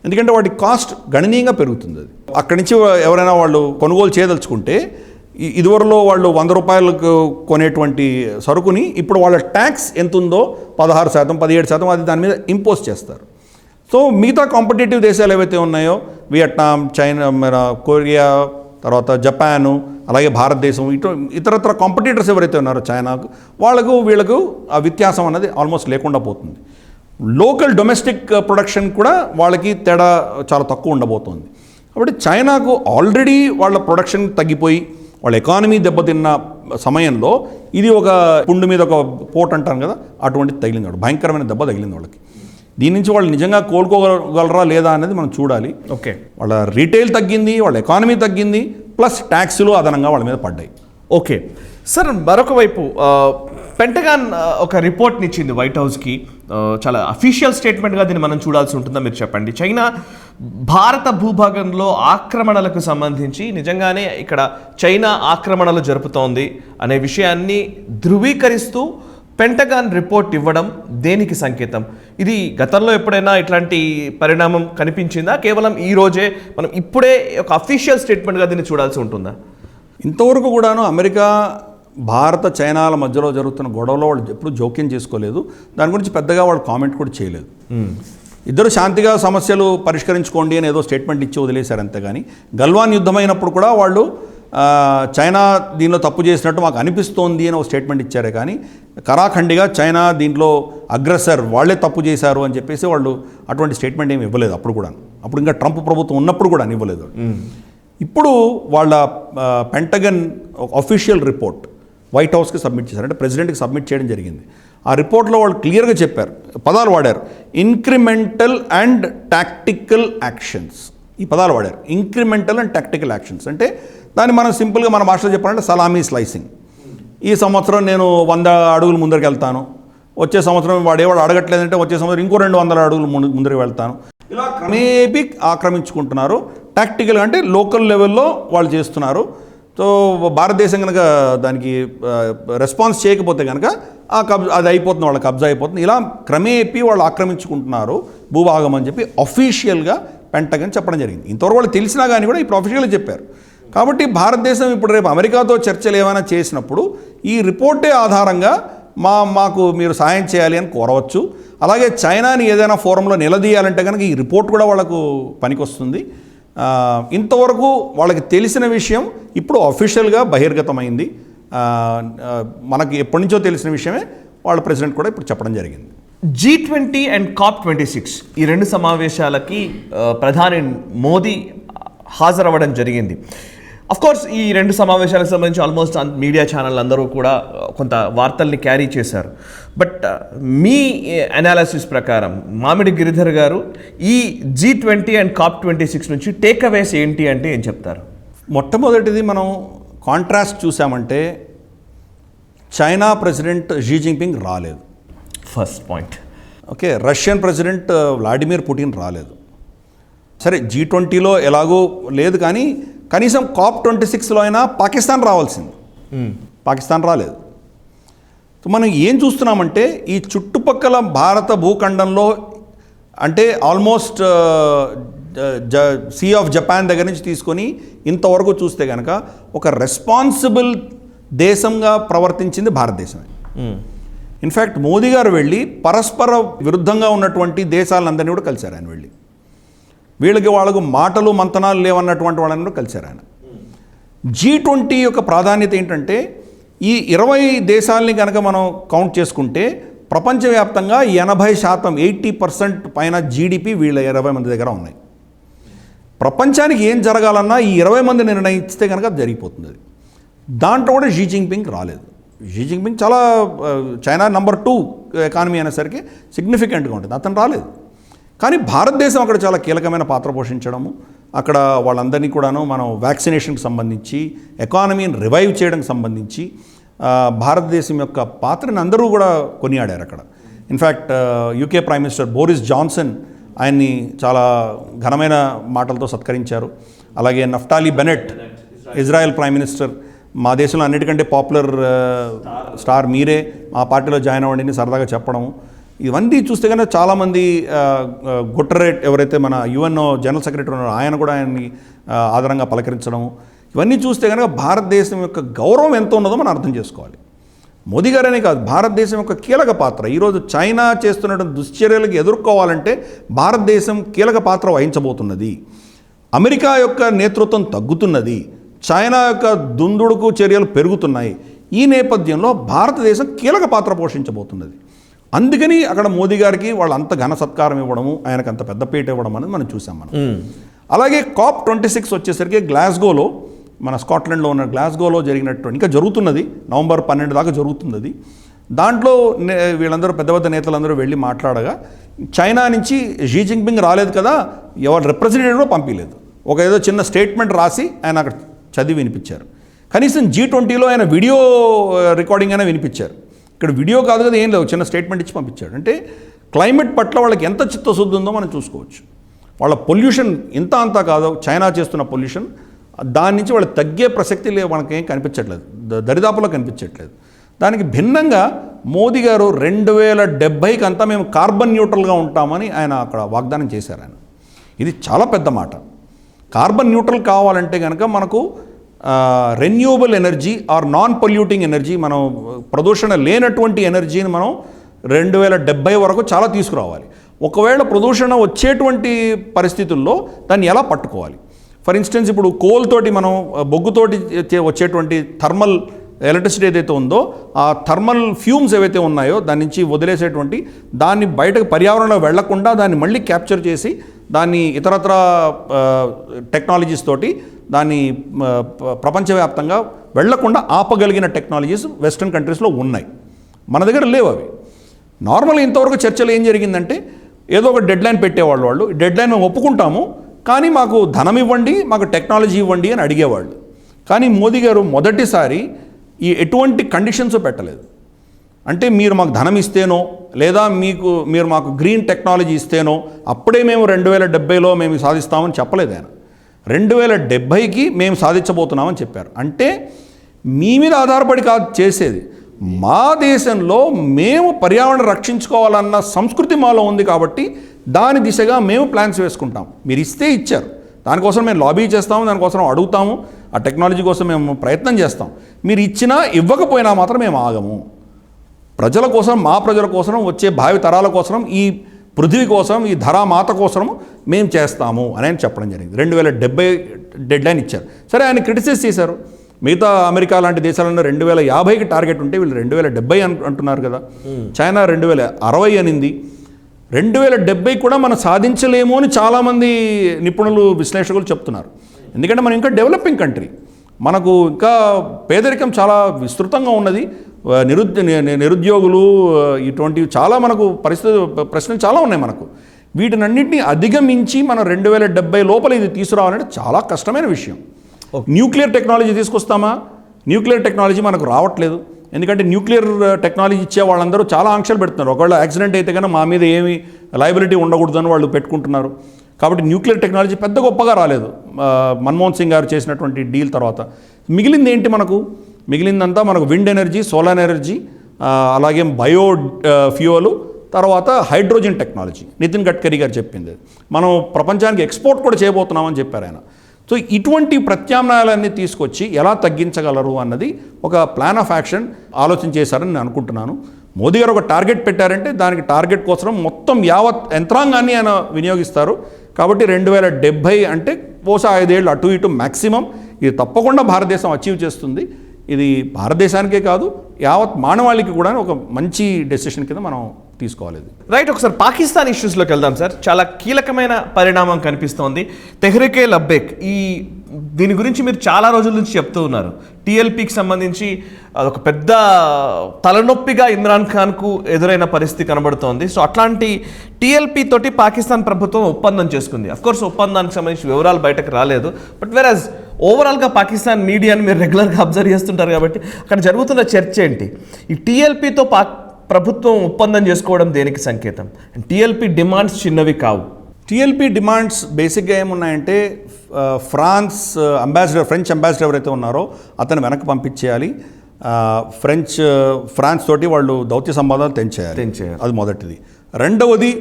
ఎందుకంటే వాటి కాస్ట్ గణనీయంగా పెరుగుతుంది. అది అక్కడి నుంచి ఎవరైనా వాళ్ళు కొనుగోలు చేయదలుచుకుంటే ఇదివరలో వాళ్ళు 100 రూపాయలకు కొనేటువంటి సరుకుని ఇప్పుడు వాళ్ళ ట్యాక్స్ ఎంత ఉందో 16%, 17% అది దాని మీద ఇంపోజ్ చేస్తారు. సో మిగతా కాంపిటేటివ్ దేశాలు ఏవైతే ఉన్నాయో వియట్నాం, చైనా, కొరియా, తర్వాత జపాను, అలాగే భారతదేశం, ఇతరత్ర కాంపిటీటర్స్ ఎవరైతే ఉన్నారో చైనాకు, వీళ్ళకు ఆ వ్యత్యాసం అన్నది ఆల్మోస్ట్ లేకుండా పోతుంది. లోకల్ డొమెస్టిక్ ప్రొడక్షన్ కూడా వాళ్ళకి తేడా చాలా తక్కువ ఉండబోతోంది. కాబట్టి చైనాకు ఆల్రెడీ వాళ్ళ ప్రొడక్షన్ తగ్గిపోయి వాళ్ళ ఎకానమీ దెబ్బతిన్న సమయంలో ఇది ఒక పుండు మీద ఒక పోట్ అంటాం కదా, అటువంటిది తగిలింది. వాడు భయంకరమైన దెబ్బ తగిలింది వాళ్ళకి. దీని నుంచి వాళ్ళు నిజంగా కోలుకోగలరా లేదా అనేది మనం చూడాలి. ఓకే, వాళ్ళ రీటైల్ తగ్గింది, వాళ్ళ ఎకానమీ తగ్గింది, ప్లస్ ట్యాక్సులు అదనంగా వాళ్ళ మీద పడ్డాయి. ఓకే సార్, మరొక వైపు పెంటగాన్ ఒక రిపోర్ట్ని ఇచ్చింది వైట్ హౌస్కి. చాలా అఫీషియల్ స్టేట్మెంట్గా దీన్ని మనం చూడాల్సి ఉంటుందా? మీరు చెప్పండి. చైనా భారత భూభాగంలో ఆక్రమణలకు సంబంధించి నిజంగానే ఇక్కడ చైనా ఆక్రమణలు జరుపుతోంది అనే విషయాన్ని ధృవీకరిస్తూ పెంటగాన్ రిపోర్ట్ ఇవ్వడం దేనికి సంకేతం? ఇది గతంలో ఎప్పుడైనా ఇట్లాంటి పరిణామం కనిపించిందా? కేవలం ఈ రోజే మనం ఇప్పుడే ఒక అఫీషియల్ స్టేట్మెంట్గా దీన్ని చూడాల్సి ఉంటుందా? ఇంతవరకు కూడాను అమెరికా, భారత, చైనాల మధ్యలో జరుగుతున్న గొడవలో వాళ్ళు ఎప్పుడు జోక్యం చేసుకోలేదు. దాని గురించి పెద్దగా వాళ్ళు కామెంట్ కూడా చేయలేదు. ఇద్దరు శాంతిగా సమస్యలు పరిష్కరించుకోండి అని ఏదో స్టేట్మెంట్ ఇచ్చి వదిలేశారు అంతేగాని, గల్వాన్ యుద్ధమైనప్పుడు కూడా వాళ్ళు చైనా దీనిలో తప్పు చేసినట్టు మాకు అనిపిస్తోంది అని ఒక స్టేట్మెంట్ ఇచ్చారే కానీ కరాఖండిగా చైనా దీంట్లో అగ్రెసర్, వాళ్ళే తప్పు చేశారు అని చెప్పేసి వాళ్ళు అటువంటి స్టేట్మెంట్ ఏమి ఇవ్వలేదు. అప్పుడు ఇంకా ట్రంప్ ప్రభుత్వం ఉన్నప్పుడు కూడా ఇవ్వలేదు. ఇప్పుడు వాళ్ళ పెంటగన్ అఫీషియల్ రిపోర్ట్ వైట్ హౌస్కి సబ్మిట్ చేశారు, అంటే ప్రెసిడెంట్కి సబ్మిట్ చేయడం జరిగింది. ఆ రిపోర్ట్లో వాళ్ళు క్లియర్గా చెప్పారు, పదాలు వాడారు, ఇంక్రిమెంటల్ అండ్ టాక్టికల్ యాక్షన్స్. ఈ పదాలు వాడారు, ఇంక్రిమెంటల్ అండ్ టాక్టికల్ యాక్షన్స్. అంటే దాన్ని మనం సింపుల్గా మన భాషలో చెప్పాలంటే సలామీ స్లైసింగ్. ఈ సంవత్సరం నేను 100 అడుగులు ముందరికి వెళ్తాను, వచ్చే సంవత్సరం వాడు అడగట్లేదంటే వచ్చే సంవత్సరం ఇంకో 200 అడుగులు ముందరికి వెళ్తాను. ఇలా క్రమేపీ ఆక్రమించుకుంటున్నారు. టాక్టికల్ అంటే లోకల్ లెవెల్లో వాళ్ళు చేస్తున్నారు. సో భారతదేశం కనుక దానికి రెస్పాన్స్ చేయకపోతే కనుక అది అయిపోతుంది, వాళ్ళ కబ్జా అయిపోతుంది. ఇలా క్రమేపీ వాళ్ళు ఆక్రమించుకుంటున్నారు భూభాగం అని చెప్పి అఫీషియల్గా పెంటగన్ చెప్పడం జరిగింది. ఇంతవరకు వాళ్ళు తెలిసినా కానీ కూడా ఇప్పుడు అఫీషియల్గా చెప్పారు. కాబట్టి భారతదేశం ఇప్పుడు రేపు అమెరికాతో చర్చలు ఏమైనా చేసినప్పుడు ఈ రిపోర్టే ఆధారంగా మాకు మీరు సాయం చేయాలి అని కోరవచ్చు. అలాగే చైనాని ఏదైనా ఫోరంలో నిలదీయాలంటే కనుక ఈ రిపోర్ట్ కూడా వాళ్ళకు పనికొస్తుంది. ఇంతవరకు వాళ్ళకి తెలిసిన విషయం ఇప్పుడు అఫీషియల్గా బహిర్గతమైంది. మనకి ఎప్పటి నుంచో తెలిసిన విషయమే వాళ్ళ ప్రెసిడెంట్ కూడా ఇప్పుడు చెప్పడం జరిగింది. G20 అండ్ COP26 ఈ 2 సమావేశాలకి ప్రధాని మోదీ హాజరవ్వడం జరిగింది. అఫ్ కోర్స్ ఈ రెండు సమావేశాలకు సంబంధించి ఆల్మోస్ట్ మీడియా ఛానల్ అందరూ కూడా కొంత వార్తల్ని క్యారీ చేశారు. బట్ మీ అనాలిసిస్ ప్రకారం మామిడి గిరిధర్ గారు ఈ G20 అండ్ COP26 నుంచి టేక్ అవేస్ ఏంటి అంటే ఏం చెప్తారు? మొట్టమొదటిది మనం కాంట్రాస్ట్ చూసామంటే చైనా ప్రెసిడెంట్ షీ జిన్పింగ్ రాలేదు. First point. Okay, Russian president Vladimir Putin రాలేదు. సరే G20లో ఎలాగో లేదు, కానీ కనీసం COP26లో అయినా పాకిస్తాన్ రావాల్సింది. పాకిస్తాన్ రాలేదు. మనం ఏం చూస్తున్నామంటే ఈ చుట్టుపక్కల భారత భూఖండంలో అంటే ఆల్మోస్ట్ సీ ఆఫ్ జపాన్ దగ్గర నుంచి తీసుకొని ఇంతవరకు చూస్తే కనుక ఒక రెస్పాన్సిబుల్ దేశంగా ప్రవర్తించింది భారతదేశమే. ఇన్ఫ్యాక్ట్ మోదీ గారు వెళ్ళి పరస్పర విరుద్ధంగా ఉన్నటువంటి దేశాలందరినీ కూడా కలిశారు ఆయన వెళ్ళి. వాళ్ళకు మాటలు మంతనాలు లేవన్నటువంటి వాళ్ళని కూడా కలిశారు ఆయన. G20 యొక్క ప్రాధాన్యత ఏంటంటే ఈ 20 దేశాలని కనుక మనం కౌంట్ చేసుకుంటే ప్రపంచవ్యాప్తంగా 80% 80% పైన జీడిపి వీళ్ళ 20 మంది దగ్గర ఉన్నాయి. ప్రపంచానికి ఏం జరగాలన్నా ఈ 20 మంది నిర్ణయిస్తే కనుక అది జరిగిపోతుంది. అది దాంట్లో కూడా షీ జిన్పింగ్ రాలేదు. షీ జిన్పింగ్ చాలా చైనా నంబర్ 2 ఎకానమీ అనేసరికి సిగ్నిఫికెంట్గా ఉంటుంది, అతను రాలేదు. కానీ భారతదేశం అక్కడ చాలా కీలకమైన పాత్ర పోషించడము, అక్కడ వాళ్ళందరినీ కూడాను మనం వ్యాక్సినేషన్కి సంబంధించి ఎకానమీని రివైవ్ చేయడానికి సంబంధించి భారతదేశం యొక్క పాత్రని అందరూ కూడా కొనియాడారు అక్కడ. In fact UK prime minister Boris Johnson ఆయన్ని చాలా ఘనమైన మాటలతో సత్కరించారు. అలాగే నఫ్టాలీ బెనెట్ ఇజ్రాయెల్ ప్రైమ్ మినిస్టర్, మా దేశంలో అన్నిటికంటే పాపులర్ స్టార్ మీరే, మా పార్టీలో జాయిన్ అవ్వండి సరదాగా చెప్పడం, ఇవన్నీ చూస్తే కనుక చాలామంది గుటెరెస్ ఎవరైతే మన UN జనరల్ సెక్రటరీ ఉన్నారో ఆయన కూడా ఆయన్ని ఆదరంగా పలకరించడం, ఇవన్నీ చూస్తే కనుక భారతదేశం యొక్క గౌరవం ఎంత ఉన్నదో మనం అర్థం చేసుకోవాలి. మోదీ గారనే కాదు, భారతదేశం యొక్క కీలక పాత్ర ఈరోజు చైనా చేస్తున్నటువంటి దుశ్చర్యలకు ఎదుర్కోవాలంటే భారతదేశం కీలక పాత్ర వహించబోతున్నది. అమెరికా యొక్క నేతృత్వం తగ్గుతున్నది, చైనా యొక్క దుందుడుకు చర్యలు పెరుగుతున్నాయి. ఈ నేపథ్యంలో భారతదేశం కీలక పాత్ర పోషించబోతున్నది. అందుకని అక్కడ మోదీ గారికి వాళ్ళు అంత ఘన సత్కారం ఇవ్వడము, ఆయనకు అంత పెద్ద పీట ఇవ్వడం అనేది మనం చూసాం మనం. అలాగే COP26 వచ్చేసరికి గ్లాస్గోలో, మన స్కాట్లాండ్లో ఉన్న గ్లాస్గోలో జరిగినట్టు ఇంకా జరుగుతున్నది, నవంబర్ 12 దాకా జరుగుతున్నది. దాంట్లో వీళ్ళందరూ పెద్ద పెద్ద నేతలందరూ వెళ్ళి మాట్లాడగా చైనా నుంచి షీ జిన్పింగ్ రాలేదు కదా, ఎవరు రిప్రజెంటేటివ్ కూడా పంపించలేదు. ఒక ఏదో చిన్న స్టేట్మెంట్ రాసి ఆయన అక్కడ చదివి వినిపించారు. కనీసం G20లో ఆయన వీడియో రికార్డింగ్ అయినా వినిపించారు. ఇక్కడ వీడియో కాదు కదా, ఏం లేవు, చిన్న స్టేట్మెంట్ ఇచ్చి పంపించాడు. అంటే క్లైమేట్ పట్ల వాళ్ళకి ఎంత చిత్తశుద్ధి ఉందో మనం చూసుకోవచ్చు. వాళ్ళ పొల్యూషన్ ఇంత అంతా కాదు, చైనా చేస్తున్న పొల్యూషన్, దాని నుంచి వాళ్ళు తగ్గే ప్రసక్తి మనకేం కనిపించట్లేదు, దరిదాపులో కనిపించట్లేదు. దానికి భిన్నంగా మోదీ గారు 2070కి అంతా మేము కార్బన్ న్యూట్రల్గా ఉంటామని ఆయన అక్కడ వాగ్దానం చేశారు. ఆయన ఇది చాలా పెద్ద మాట. కార్బన్ న్యూట్రల్ కావాలంటే కనుక మనకు renewable energy or non polluting energy, మనం ప్రదూషణ లేనటువంటి ఎనర్జీని మనం 2070 వరకు చాలా తీసుకురావాలి. ఒకవేళ ప్రదూషణ వచ్చేటువంటి పరిస్థితుల్లో దాన్ని ఎలా పట్టుకోవాలి? ఫర్ ఇన్స్టెన్స్ ఇప్పుడు కోల్ తోటి మనం బొగ్గుతోటి వచ్చేటువంటి థర్మల్ ఎలక్ట్రిసిటీ ఏదైతే ఉందో, ఆ థర్మల్ ఫ్యూమ్స్ ఏవైతే ఉన్నాయో దాని నుంచి వదిలేసేటువంటి దాన్ని బయటకు పర్యావరణంలో వెళ్లకుండా దాన్ని మళ్ళీ క్యాప్చర్ చేసి దాన్ని ఇతరత్ర టెక్నాలజీస్ తోటి దాన్ని ప్రపంచవ్యాప్తంగా వెళ్లకుండా ఆపగలిగిన టెక్నాలజీస్ వెస్ట్రన్ కంట్రీస్లో ఉన్నాయి, మన దగ్గర లేవు అవి. నార్మల్గా ఇంతవరకు చర్చలు ఏం జరిగిందంటే ఏదో ఒక డెడ్ లైన్ పెట్టేవాళ్ళు, వాళ్ళు డెడ్ లైన్ మేము ఒప్పుకుంటాము కానీ మాకు ధనం ఇవ్వండి, మాకు టెక్నాలజీ ఇవ్వండి అని అడిగేవాళ్ళు. కానీ మోదీ గారు మొదటిసారి ఈ ఎటువంటి కండిషన్స్ పెట్టలేదు. అంటే మీరు మాకు ధనం ఇస్తేనో లేదా మీరు మాకు గ్రీన్ టెక్నాలజీ ఇస్తేనో అప్పుడే మేము 2070లో మేము సాధిస్తామని చెప్పలేదు ఆయన. 2070కి మేము సాధించబోతున్నామని చెప్పారు. అంటే మీ మీద ఆధారపడి కాదు చేసేది, మా దేశంలో మేము పర్యావరణం రక్షించుకోవాలన్న సంస్కృతి మాలో ఉంది కాబట్టి దాని దిశగా మేము ప్లాన్స్ వేసుకుంటాం. మీరు ఇస్తే ఇచ్చారు, దానికోసం మేము లాబీ చేస్తాము, దానికోసం అడుగుతాము, ఆ టెక్నాలజీ కోసం మేము ప్రయత్నం చేస్తాం. మీరు ఇచ్చినా ఇవ్వకపోయినా మాత్రం మేము ఆగము. ప్రజల కోసం, మా ప్రజల కోసం, వచ్చే భావి తరాల కోసం, ఈ పృథివీ కోసం, ఈ ధరామాత కోసం మేము చేస్తాము అని ఆయన చెప్పడం జరిగింది. 2070 డెడ్ లైన్ ఇచ్చారు. సరే, ఆయన క్రిటిసైజ్ చేశారు. మిగతా అమెరికా లాంటి దేశాలలో 2050కి టార్గెట్ ఉంటే వీళ్ళు 2070 అంటున్నారు కదా. చైనా 2060 అనింది. 2070 కూడా మనం సాధించలేము అని చాలామంది నిపుణులు, విశ్లేషకులు చెప్తున్నారు. ఎందుకంటే మనం ఇంకా డెవలపింగ్ కంట్రీ. మనకు ఇంకా పేదరికం చాలా విస్తృతంగా ఉన్నది. నిరుద్యోగులు ఇటువంటివి చాలా మనకు ప్రశ్నలు చాలా ఉన్నాయి మనకు. వీటినన్నింటినీ అధిగమించి మనం 2070 లోపల ఇది తీసుకురావాలంటే చాలా కష్టమైన విషయం. న్యూక్లియర్ టెక్నాలజీ తీసుకొస్తామా? న్యూక్లియర్ టెక్నాలజీ మనకు రావట్లేదు. ఎందుకంటే న్యూక్లియర్ టెక్నాలజీ ఇచ్చే వాళ్ళందరూ చాలా ఆంక్షలు పెడుతున్నారు. ఒకవేళ యాక్సిడెంట్ అయితే కన్నా మా మీద ఏమి లయబిలిటీ ఉండకూడదని వాళ్ళు పెట్టుకుంటున్నారు. కాబట్టి న్యూక్లియర్ టెక్నాలజీ పెద్ద గొప్పగా రాలేదు మన్మోహన్ సింగ్ గారు చేసినటువంటి డీల్ తర్వాత. మిగిలింది ఏంటి మనకు? మిగిలిందంతా మనకు విండ్ ఎనర్జీ, సోలార్ ఎనర్జీ, అలాగే బయో ఫ్యూయల్, తర్వాత హైడ్రోజన్ టెక్నాలజీ. నితిన్ గడ్కరీ గారు చెప్పింది మనం ప్రపంచానికి ఎక్స్పోర్ట్ కూడా చేయబోతున్నామని చెప్పారు ఆయన. సో ఇటువంటి ప్రత్యామ్నాయాలన్నీ తీసుకొచ్చి ఎలా తగ్గించగలరు అన్నది ఒక ప్లాన్ ఆఫ్ యాక్షన్ ఆలోచన చేశారని నేను అనుకుంటున్నాను. మోదీ గారు ఒక టార్గెట్ పెట్టారంటే దానికి టార్గెట్ కోసం మొత్తం యావత్ యంత్రాంగాన్ని ఆయన వినియోగిస్తారు. కాబట్టి 2070 అంటే బహుశా 5 ఏళ్ళు అటు ఇటు మ్యాక్సిమం ఇది తప్పకుండా భారతదేశం అచీవ్ చేస్తుంది. ఇది భారతదేశానికే కాదు యావత్ మానవాళికి కూడా ఒక మంచి డెసిషన్ కింద మనం తీసుకోవాలి. రైట్, ఒకసారి పాకిస్తాన్ ఇష్యూస్లోకి వెళ్దాం సార్. చాలా కీలకమైన పరిణామం కనిపిస్తోంది. తెహ్రీకే లబ్బేక్, దీని గురించి మీరు చాలా రోజుల నుంచి చెప్తూ ఉన్నారు. టీఎల్పీకి సంబంధించి అదొక పెద్ద తలనొప్పిగా ఇమ్రాన్ ఖాన్కు ఎదురైన పరిస్థితి కనబడుతోంది. సో అట్లాంటి టీఎల్పీ తోటి పాకిస్తాన్ ప్రభుత్వం ఒప్పందం చేసుకుంది. అఫ్కోర్స్ ఒప్పందానికి సంబంధించి వివరాలు బయటకు రాలేదు. బట్ వెరాజ్ ఓవరాల్గా పాకిస్తాన్ మీడియాని మీరు రెగ్యులర్గా అబ్జర్వ్ చేస్తుంటారు కాబట్టి అక్కడ జరుగుతున్న చర్చ ఏంటి? ఈ టీఎల్పీతో ప్రభుత్వం ఒప్పందం చేసుకోవడం దేనికి సంకేతం? టీఎల్పీ డిమాండ్స్ చిన్నవి కావు. టీఎల్పీ డిమాండ్స్ బేసిక్గా ఏమున్నాయంటే ఫ్రెంచ్ అంబాసిడర్ ఎవరైతే ఉన్నారో అతను వెనక్కి పంపించేయాలి. ఫ్రాన్స్ తోటి వాళ్ళు దౌత్య సంబంధాలు తెంచేయాలి. అది మొదటిది. రెండవది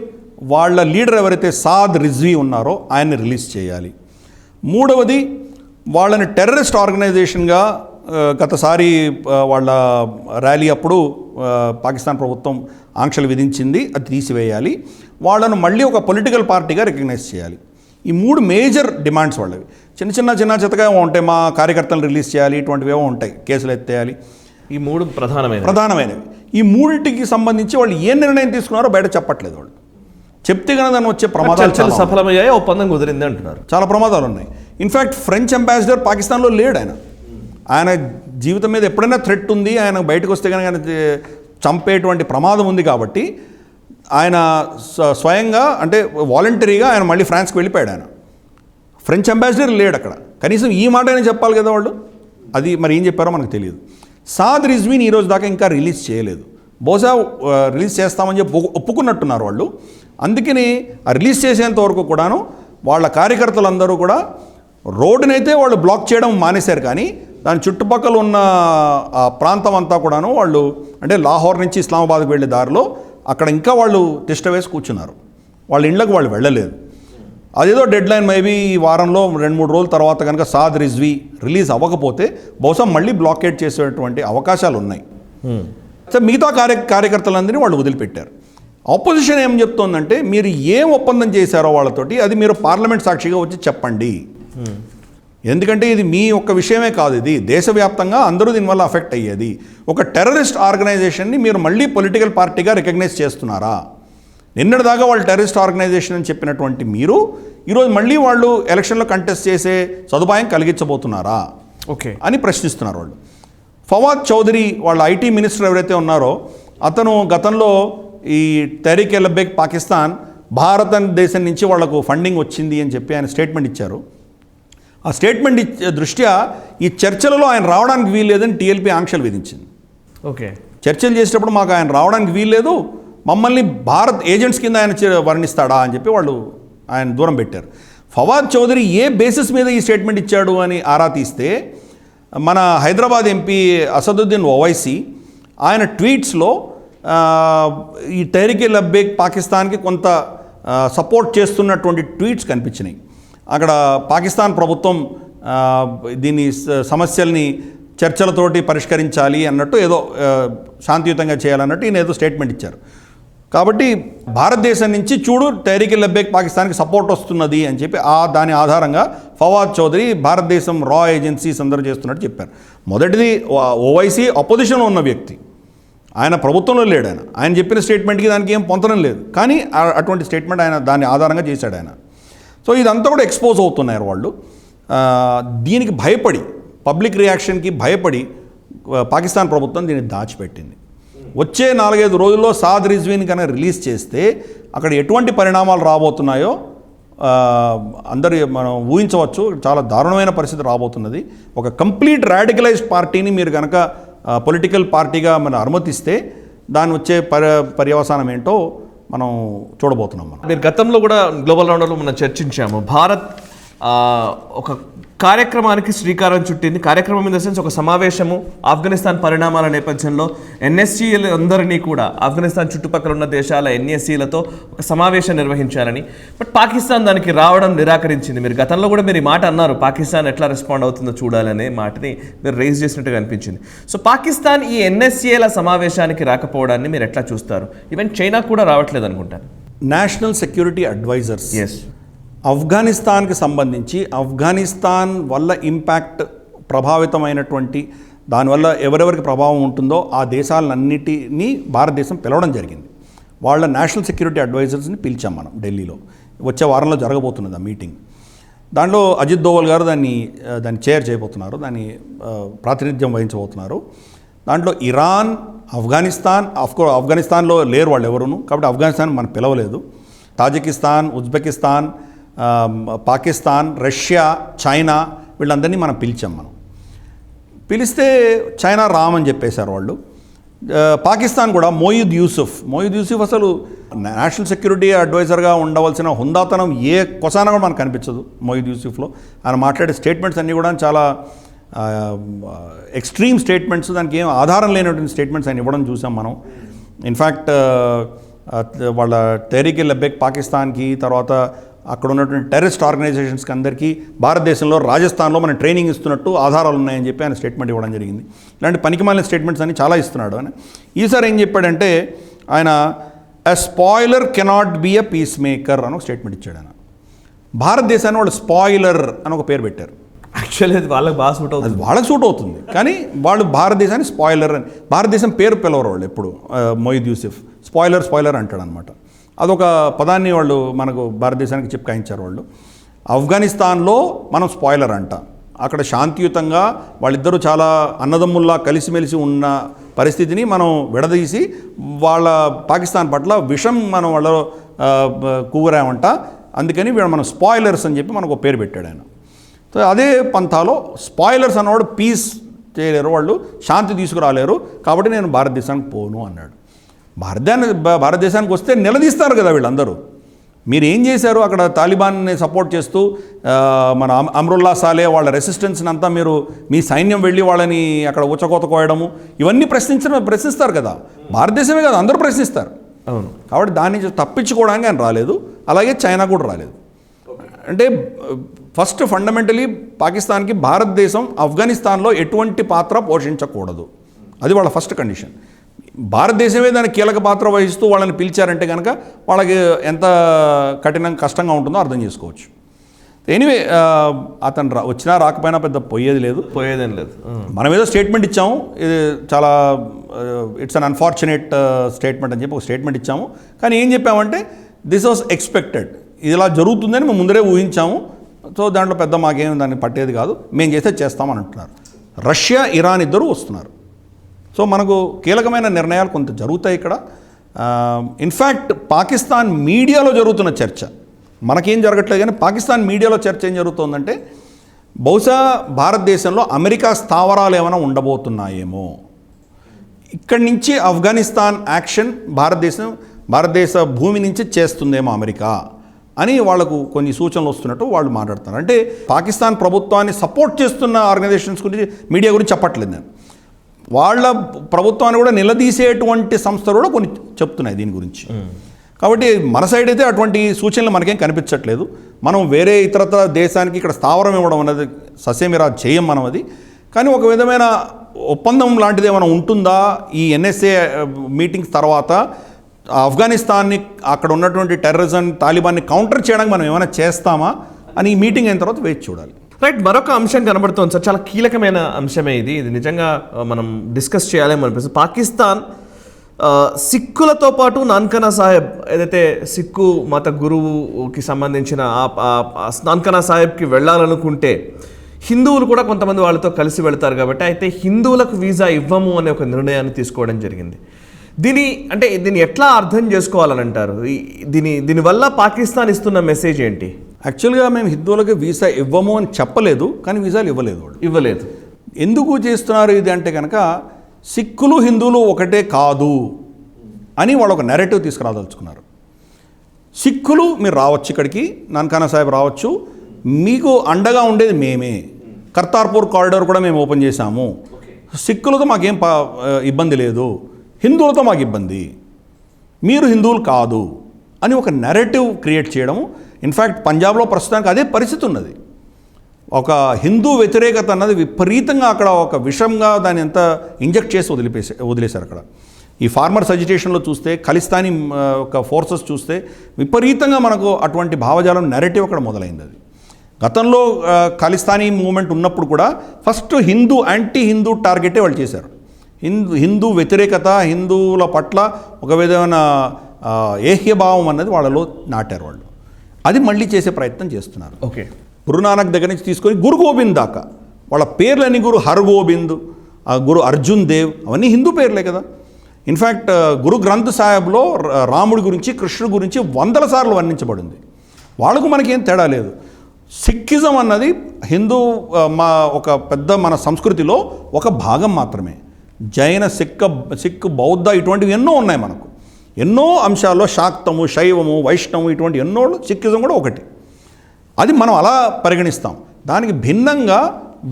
వాళ్ళ లీడర్ ఎవరైతే సాద్ రిజ్వీ ఉన్నారో ఆయన్ని రిలీజ్ చేయాలి. మూడవది వాళ్ళని టెర్రరిస్ట్ ఆర్గనైజేషన్గా గతసారి వాళ్ళ ర్యాలీ అప్పుడు పాకిస్తాన్ ప్రభుత్వం ఆంక్షలు విధించింది, అది తీసివేయాలి. వాళ్ళను మళ్ళీ ఒక పొలిటికల్ పార్టీగా రికగ్నైజ్ చేయాలి. ఈ 3 మేజర్ డిమాండ్స్ వాళ్ళవి. చిన్న చితగా ఉంటాయి. మా కార్యకర్తలను రిలీజ్ చేయాలి, ఇటువంటివి ఏమో ఉంటాయి, కేసులు ఎత్తేయాలి. ఈ 3 ప్రధానమైనవి. ఈ 3టికి సంబంధించి వాళ్ళు ఏ నిర్ణయం తీసుకున్నారో బయట చెప్పట్లేదు. వాళ్ళు చెప్తే కనుక దాన్ని వచ్చే ప్రమాదాలు సఫలమయ్యాయి, ఒప్పందం కుదిరింది అంటున్నారు. చాలా ప్రమాదాలు ఉన్నాయి. ఇన్ఫ్యాక్ట్ ఫ్రెంచ్ అంబాసిడర్ పాకిస్తాన్లో లేడు. ఆయన జీవితం మీద ఎప్పుడైనా థ్రెట్ ఉంది, ఆయన బయటకు వస్తే కనుక ఆయన చంపేటువంటి ప్రమాదం ఉంది. కాబట్టి ఆయన స్వయంగా అంటే వాలంటరీగా ఆయన మళ్ళీ ఫ్రాన్స్కి వెళ్ళిపోయాడు. ఆయన ఫ్రెంచ్ అంబాసిడర్ లేడు అక్కడ. కనీసం ఈ మాట అయినా చెప్పాలి కదా వాళ్ళు. అది మరి ఏం చెప్పారో మనకు తెలియదు. సాద్ రిజ్వీని ఈరోజు దాకా ఇంకా రిలీజ్ చేయలేదు. బహుశా రిలీజ్ చేస్తామని చెప్పి ఒప్పుకున్నట్టున్నారు వాళ్ళు. అందుకని ఆ రిలీజ్ చేసేంత వరకు కూడాను వాళ్ళ కార్యకర్తలందరూ కూడా రోడ్డునైతే వాళ్ళు బ్లాక్ చేయడం మానేశారు. కానీ దాని చుట్టుపక్కల ఉన్న ఆ ప్రాంతం అంతా కూడాను వాళ్ళు అంటే లాహోర్ నుంచి ఇస్లామాబాద్కి వెళ్ళే దారిలో అక్కడ ఇంకా వాళ్ళు తిష్ట వేసి కూర్చున్నారు. వాళ్ళ ఇళ్ళకు వాళ్ళు వెళ్ళలేదు. అదేదో డెడ్ లైన్ మేబీ ఈ వారంలో 2-3 రోజుల తర్వాత కనుక సాద్ రిజ్వీ రిలీజ్ అవ్వకపోతే బహుశా మళ్ళీ బ్లాకేట్ చేసేటువంటి అవకాశాలు ఉన్నాయి. సో మిగతా కార్యకర్తలందరినీ వాళ్ళు వదిలిపెట్టారు. ఆపోజిషన్ ఏం చెప్తోందంటే మీరు ఏం ఒప్పందం చేశారో వాళ్ళతోటి అది మీరు పార్లమెంట్ సాక్షిగా వచ్చి చెప్పండి. ఎందుకంటే ఇది మీ ఒక్క విషయమే కాదు, ఇది దేశవ్యాప్తంగా అందరూ దీనివల్ల అఫెక్ట్ అయ్యేది. ఒక టెర్రరిస్ట్ ఆర్గనైజేషన్ని మీరు మళ్ళీ పొలిటికల్ పార్టీగా రికగ్నైజ్ చేస్తున్నారా? నిన్నటిదాకా వాళ్ళు టెర్రరిస్ట్ ఆర్గనైజేషన్ అని చెప్పినటువంటి మీరు ఈరోజు మళ్ళీ వాళ్ళు ఎలక్షన్లో కంటెస్ట్ చేసే సదుపాయం కలిగించబోతున్నారా అని ప్రశ్నిస్తున్నారు వాళ్ళు. ఫవాద్ చౌదరి వాళ్ళ ఐటీ మినిస్టర్ ఎవరైతే ఉన్నారో అతను గతంలో ఈ తెహ్రీకే లబ్బేక్ పాకిస్తాన్ భారతదేశం నుంచి వాళ్లకు ఫండింగ్ వచ్చింది అని చెప్పి ఆయన స్టేట్మెంట్ ఇచ్చారు. ఆ స్టేట్మెంట్ దృష్ట్యా ఈ చర్చలలో ఆయన రావడానికి వీల్లేదని టీఎల్పీ ఆంక్షలు విధించింది. చర్చలు చేసేటప్పుడు మాకు ఆయన రావడానికి వీల్లేదు, మమ్మల్ని భారత్ ఏజెంట్స్ కింద ఆయన వర్ణిస్తాడా అని చెప్పి వాళ్ళు ఆయన దూరం పెట్టారు. ఫవాద్ చౌదరి ఏ బేసిస్ మీద ఈ స్టేట్మెంట్ ఇచ్చాడు అని ఆరా తీస్తే మన హైదరాబాద్ ఎంపీ అసదుద్దీన్ ఓవైసీ ఆయన ట్వీట్స్లో ఈ తెహ్రీకే లబ్బేక్ పాకిస్తాన్కి కొంత సపోర్ట్ చేస్తున్నటువంటి ట్వీట్స్ కనిపించినాయి. అక్కడ పాకిస్తాన్ ప్రభుత్వం దీని సమస్యల్ని చర్చలతోటి పరిష్కరించాలి అన్నట్టు ఏదో శాంతియుతంగా చేయాలన్నట్టు ఈయన ఏదో స్టేట్మెంట్ ఇచ్చారు. కాబట్టి భారతదేశం నుంచి చూడు తెహ్రీకే లబ్బేక్ పాకిస్తాన్కి సపోర్ట్ వస్తున్నది అని చెప్పి దాని ఆధారంగా ఫవాద్ చౌదరి భారతదేశం రా ఏజెన్సీస్ అందరూ చేస్తున్నట్టు చెప్పారు. మొదటిది ఓవైసీ అపోజిషన్లో ఉన్న వ్యక్తి, ఆయన ప్రభుత్వంలో లేడు. ఆయన చెప్పిన స్టేట్మెంట్కి దానికి ఏం పొంతనం లేదు, కానీ అటువంటి స్టేట్మెంట్ ఆయన దాని ఆధారంగా చేశాడు ఆయన. సో ఇదంతా కూడా ఎక్స్పోజ్ అవుతున్నారు వాళ్ళు. దీనికి భయపడి పబ్లిక్ రియాక్షన్కి భయపడి పాకిస్తాన్ ప్రభుత్వం దీన్ని దాచిపెట్టింది. వచ్చే 4-5 రోజుల్లో సాద్ రిజ్వీని కనుక రిలీజ్ చేస్తే అక్కడ ఎటువంటి పరిణామాలు రాబోతున్నాయో అందరూ మనం ఊహించవచ్చు. చాలా దారుణమైన పరిస్థితి రాబోతున్నది. ఒక కంప్లీట్ రాడికలైజ్డ్ పార్టీని మీరు కనుక పొలిటికల్ పార్టీగా మనం అనుమతిస్తే దాని వచ్చే పర్యవసానం ఏంటో మనం చూడబోతున్నాం. మీరు గతంలో కూడా గ్లోబల్ రౌండర్లో మనం చర్చించాము. భారత్ ఒక కార్యక్రమానికి శ్రీకారం చుట్టింది. కార్యక్రమం ఇన్ ద సెన్స్ ఒక సమావేశము ఆఫ్ఘనిస్తాన్ పరిణామాల నేపథ్యంలో ఎన్ఎస్సీలు అందరినీ కూడా ఆఫ్ఘనిస్తాన్ చుట్టుపక్కల ఉన్న దేశాల ఎన్ఎస్సీలతో ఒక సమావేశం నిర్వహించాలని. బట్ పాకిస్తాన్ దానికి రావడం నిరాకరించింది. మీరు గతంలో కూడా మీరు ఈ మాట అన్నారు, పాకిస్తాన్ ఎట్లా రెస్పాండ్ అవుతుందో చూడాలనే మాటని మీరు రైజ్ చేసినట్టుగా అనిపించింది. సో పాకిస్తాన్ ఈ ఎన్ఎస్సీల సమావేశానికి రాకపోవడాన్ని మీరు ఎట్లా చూస్తారు? ఈవెన్ చైనా కూడా రావట్లేదు అనుకుంటాను. నేషనల్ సెక్యూరిటీ అడ్వైజర్స్ ఎస్, ఆఫ్ఘనిస్తాన్కి సంబంధించి ఆఫ్ఘనిస్తాన్ వల్ల ఇంపాక్ట్ ప్రభావితమైనటువంటి దానివల్ల ఎవరెవరికి ప్రభావం ఉంటుందో ఆ దేశాలన్నిటినీ భారతదేశం పిలవడం జరిగింది. వాళ్ళ నేషనల్ సెక్యూరిటీ అడ్వైజర్స్ని పిలిచాం మనం ఢిల్లీలో. వచ్చే వారంలో జరగబోతున్నది ఆ మీటింగ్. దాంట్లో అజిత్ దోవల్ గారు దాన్ని చైర్ చేయబోతున్నారు, దాన్ని ప్రాతినిధ్యం వహించబోతున్నారు. దాంట్లో ఇరాన్, ఆఫ్ఘనిస్తాన్, ఆఫ్ఘనిస్తాన్లో లేరు వాళ్ళు ఎవరును, కాబట్టి ఆఫ్ఘనిస్తాన్ మనం పిలవలేదు. Tajikistan, Uzbekistan, Pakistan, Russia, China వీళ్ళందరినీ మనం పిలిచాం. మనం పిలిస్తే చైనా రామని చెప్పేశారు వాళ్ళు. పాకిస్తాన్ కూడా మొయిద్ యూసుఫ్ అసలు నేషనల్ సెక్యూరిటీ అడ్వైజర్గా ఉండవలసిన హుందాతనం ఏ కొసాన కూడా మనకు కనిపించదు మొయిద్ యూసుఫ్లో. ఆయన మాట్లాడే స్టేట్మెంట్స్ అన్నీ కూడా చాలా ఎక్స్ట్రీమ్ స్టేట్మెంట్స్, దానికి ఏం ఆధారం లేనటువంటి స్టేట్మెంట్స్ ఆయన ఇవ్వడం చూసాం మనం. ఇన్ఫ్యాక్ట్ వాళ్ళ తెహ్రీక్ లెబ్బెక్ పాకిస్తాన్కి, తర్వాత అక్కడ ఉన్నటువంటి టెర్రరిస్ట్ ఆర్గనైజేషన్స్కి అందరికీ భారతదేశంలో రాజస్థాన్లో మనం ట్రైనింగ్ ఇస్తున్నట్టు ఆధారాలు ఉన్నాయని చెప్పి ఆయన స్టేట్మెంట్ ఇవ్వడం జరిగింది. ఇలాంటి పనికిమాలిన స్టేట్మెంట్స్ అన్ని చాలా ఇస్తున్నాడు అని. ఈసారి ఏం చెప్పాడంటే ఆయన a spoiler cannot be a peacemaker అని ఒక స్టేట్మెంట్ ఇచ్చాడు ఆయన. భారతదేశాన్ని వాళ్ళు స్పాయిలర్ అని ఒక పేరు పెట్టారు. యాక్చువల్లీ అది వాళ్ళకి బాగా సూట్ అవుతుంది, అది వాళ్ళకి సూట్ అవుతుంది. కానీ వాళ్ళు భారతదేశాన్ని స్పాయిలర్ అని, భారతదేశం పేరు పిలవరు వాళ్ళు ఎప్పుడు. మొయిద్ యూసుఫ్ స్పాయిలర్ అంటాడు అనమాట. అదొక పదాన్ని వాళ్ళు మనకు భారతదేశానికి చెప్పుకాయించారు వాళ్ళు. ఆఫ్ఘనిస్తాన్లో మనం స్పాయిలర్ అంట. అక్కడ శాంతియుతంగా వాళ్ళిద్దరూ చాలా అన్నదమ్ముల్లా కలిసిమెలిసి ఉన్న పరిస్థితిని మనం విడదీసి వాళ్ళ పాకిస్తాన్ పట్ల విషం మనం వాళ్ళ కూరామంట. అందుకని వీళ్ళు మనం స్పాయిలర్స్ అని చెప్పి మనకు ఒక పేరు పెట్టాడు ఆయన. సో అదే పంథాలో స్పాయిలర్స్ అన్నవాడు పీస్ చేయలేరు, వాళ్ళు శాంతి తీసుకురాలేరు, కాబట్టి నేను భారతదేశానికి పోను అన్నాడు. భారతదేశానికి వస్తే నిలదీస్తారు కదా వీళ్ళందరూ. మీరు ఏం చేశారు అక్కడ? తాలిబాన్ని సపోర్ట్ చేస్తూ మన అమ్రుల్లా సాలే వాళ్ళ రెసిస్టెన్స్ని అంతా మీరు మీ సైన్యం వెళ్ళి వాళ్ళని అక్కడ ఊచకోత కోయడము, ఇవన్నీ ప్రశ్నిస్తారు కదా. భారతదేశమే కదా, అందరూ ప్రశ్నిస్తారు. అవును. కాబట్టి దాని నుంచి తప్పించుకోవడానికి ఆయన రాలేదు. అలాగే చైనా కూడా రాలేదు. అంటే ఫస్ట్ ఫండమెంటలీ పాకిస్తాన్కి భారతదేశం ఆఫ్ఘనిస్తాన్లో ఎటువంటి పాత్ర పోషించకూడదు, అది వాళ్ళ ఫస్ట్ కండిషన్. భారతదేశమే దానికి కీలక పాత్ర వహిస్తూ వాళ్ళని పిలిచారంటే కనుక వాళ్ళకి ఎంత కష్టంగా ఉంటుందో అర్థం చేసుకోవచ్చు. ఎనీవే అతను వచ్చినా రాకపోయినా పెద్ద పోయేదేం లేదు. మనం ఏదో స్టేట్మెంట్ ఇచ్చాము, ఇది చాలా ఇట్స్ అన్ అన్ఫార్చునేట్ స్టేట్మెంట్ అని చెప్పి ఒక స్టేట్మెంట్ ఇచ్చాము. కానీ ఏం చెప్పామంటే దిస్ వాజ్ ఎక్స్పెక్టెడ్, ఇది ఇలా జరుగుతుందని మేము ముందరే ఊహించాము. సో దాంట్లో పెద్ద మాకేం దాన్ని పట్టేది కాదు, మేము చేస్తే చేస్తామని అంటున్నారు. రష్యా, ఇరాన్ ఇద్దరు వస్తున్నారు. సో మనకు కీలకమైన నిర్ణయాలు కొంత జరుగుతాయి ఇక్కడ. ఇన్ఫ్యాక్ట్ పాకిస్తాన్ మీడియాలో జరుగుతున్న చర్చ, మనకేం జరగట్లేదు కానీ పాకిస్తాన్ మీడియాలో చర్చ ఏం జరుగుతుందంటే బహుశా భారతదేశంలో అమెరికా స్థావరాలు ఏమైనా ఉండబోతున్నాయేమో, ఇక్కడి నుంచి ఆఫ్ఘనిస్తాన్ యాక్షన్ భారతదేశ భూమి నుంచి చేస్తుందేమో అమెరికా అని వాళ్లకు కొన్ని సూచనలు వస్తున్నట్టు వాళ్ళు మాట్లాడుతున్నారు. అంటే పాకిస్తాన్ ప్రభుత్వాన్ని సపోర్ట్ చేస్తున్న ఆర్గనైజేషన్స్ గురించి మీడియా గురించి చెప్పట్లేదు నేను, వాళ్ళ ప్రభుత్వాన్ని కూడా నిలదీసేటువంటి సంస్థలు కూడా కొన్ని చెప్తున్నాయి దీని గురించి. కాబట్టి మన సైడ్ అయితే అటువంటి సూచనలు మనకేం కనిపించట్లేదు. మనం వేరే ఇతరత్ర దేశానికి ఇక్కడ స్థావరం ఇవ్వడం అనేది ససేమిరా చేయం మనం అది. కానీ ఒక విధమైన ఒప్పందం లాంటిది ఏమైనా ఉంటుందా ఈ ఎన్ఎస్ఏ మీటింగ్స్ తర్వాత? ఆఫ్ఘనిస్తాన్ని అక్కడ ఉన్నటువంటి టెర్రరిజం తాలిబాన్ని కౌంటర్ చేయడానికి మనం ఏమైనా చేస్తామా అని ఈ మీటింగ్ అయిన తర్వాత వేచి చూడాలి. రైట్, మరొక అంశం కనబడుతోంది సార్, చాలా కీలకమైన అంశమే ఇది నిజంగా మనం డిస్కస్ చేయాలేమో అనిపిస్తుంది. పాకిస్తాన్ సిక్కులతో పాటు నాన్కనా సాహెబ్, ఏదైతే సిక్కు మత గురువుకి సంబంధించిన నాన్కనా సాహెబ్కి వెళ్ళాలనుకుంటే హిందువులు కూడా కొంతమంది వాళ్ళతో కలిసి వెళ్తారు కాబట్టి అయితే హిందువులకు వీసా ఇవ్వము అనే ఒక నిర్ణయాన్ని తీసుకోవడం జరిగింది. దీన్ని ఎట్లా అర్థం చేసుకోవాలని అంటారు? దీనివల్ల పాకిస్తాన్ ఇస్తున్న మెసేజ్ ఏంటి? యాక్చువల్గా మేము హిందువులకి వీసా ఇవ్వము అని చెప్పలేదు, కానీ వీసాలు ఇవ్వలేదు. వాళ్ళు ఇవ్వలేదు. ఎందుకు చేస్తున్నారు ఇది అంటే కనుక సిక్కులు హిందువులు ఒకటే కాదు అని వాళ్ళు ఒక నెరేటివ్ తీసుకురాదలుచుకున్నారు. సిక్కులు మీరు రావచ్చు, ఇక్కడికి నాన్కానా సాహెబ్ రావచ్చు, మీకు అండగా ఉండేది మేమే. కర్తార్పూర్ కారిడార్ కూడా మేము ఓపెన్ చేశాము. సిక్కులతో మాకేం ఇబ్బంది లేదు, హిందువులతో మాకు ఇబ్బంది, మీరు హిందువులు కాదు అని ఒక నెరేటివ్ క్రియేట్ చేయడము. ఇన్ఫ్యాక్ట్ పంజాబ్లో ప్రస్తుతానికి అదే పరిస్థితి ఉన్నది. ఒక హిందూ వ్యతిరేకత అన్నది విపరీతంగా అక్కడ ఒక విషంగా దాన్ని ఎంత ఇంజెక్ట్ చేసి వదిలేశారు అక్కడ. ఈ ఫార్మర్స్ అజిటేషన్లో చూస్తే, ఖలిస్తానీ ఒక ఫోర్సెస్ చూస్తే విపరీతంగా మనకు అటువంటి భావజాలం నెరేటివ్ అక్కడ మొదలైంది. అది గతంలో ఖలిస్తానీ మూమెంట్ ఉన్నప్పుడు కూడా ఫస్ట్ యాంటీ హిందూ టార్గెటే వాళ్ళు చేశారు. హిందూ వ్యతిరేకత, హిందువుల పట్ల ఒక విధమైన ఏహ్యభావం అన్నది వాళ్ళలో నాటారు వాళ్ళు. అది మళ్ళీ చేసే ప్రయత్నం చేస్తున్నారు. ఓకే, గురునానక్ దగ్గర నుంచి తీసుకొని గురు గోబింద్ దాకా వాళ్ళ పేర్లని గురు హర్గోబింద్, గురు అర్జున్ దేవ్, అవన్నీ హిందూ పేర్లే కదా. ఇన్ఫ్యాక్ట్ గురు గ్రంథ్ సాహెబ్లో రాముడి గురించి, కృష్ణుడి గురించి 100 సార్లు వర్ణించబడింది. వాళ్ళకు మనకేం తేడా లేదు. సిక్కిజం అన్నది హిందూ ఒక పెద్ద మన సంస్కృతిలో ఒక భాగం మాత్రమే. జైన, సిక్, బౌద్ధ ఇటువంటివి ఎన్నో ఉన్నాయి మనకు. ఎన్నో అంశాల్లో శాక్తము, శైవము, వైష్ణవం ఇటువంటి ఎన్నో, సిక్కిజం కూడా ఒకటి. అది మనం అలా పరిగణిస్తాం. దానికి భిన్నంగా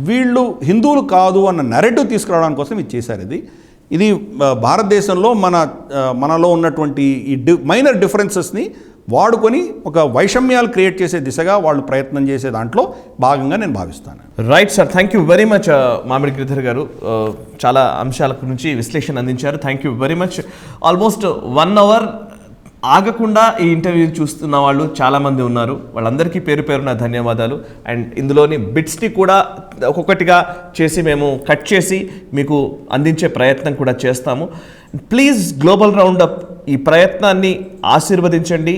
వీళ్ళు హిందువులు కాదు అన్న నెరేటివ్ తీసుకురావడానికి కోసం ఇది చేశారు. ఇది భారతదేశంలో మనలో ఉన్నటువంటి ఈ మైనర్ డిఫరెన్సెస్ని వాడుకొని ఒక వైషమ్యాలు క్రియేట్ చేసే దిశగా వాళ్ళు ప్రయత్నం చేసే దాంట్లో భాగంగా నేను భావిస్తాను. Right sir, thank you very much Mamidi Giridhar గారు. చాలా అంశాల గురించి విశ్లేషణ అందించారు. Thank you very much. Almost 1 hour ఆగకుండా ఈ ఇంటర్వ్యూ చూస్తున్న వాళ్ళు చాలామంది ఉన్నారు. వాళ్ళందరికీ పేరు పేరున ధన్యవాదాలు. అండ్ ఇందులోని బిట్స్ని కూడా ఒక్కొక్కటిగా చేసి మేము కట్ చేసి మీకు అందించే ప్రయత్నం కూడా చేస్తాము. ప్లీజ్ గ్లోబల్ రౌండప్ ఈ ప్రయత్నాన్ని ఆశీర్వదించండి.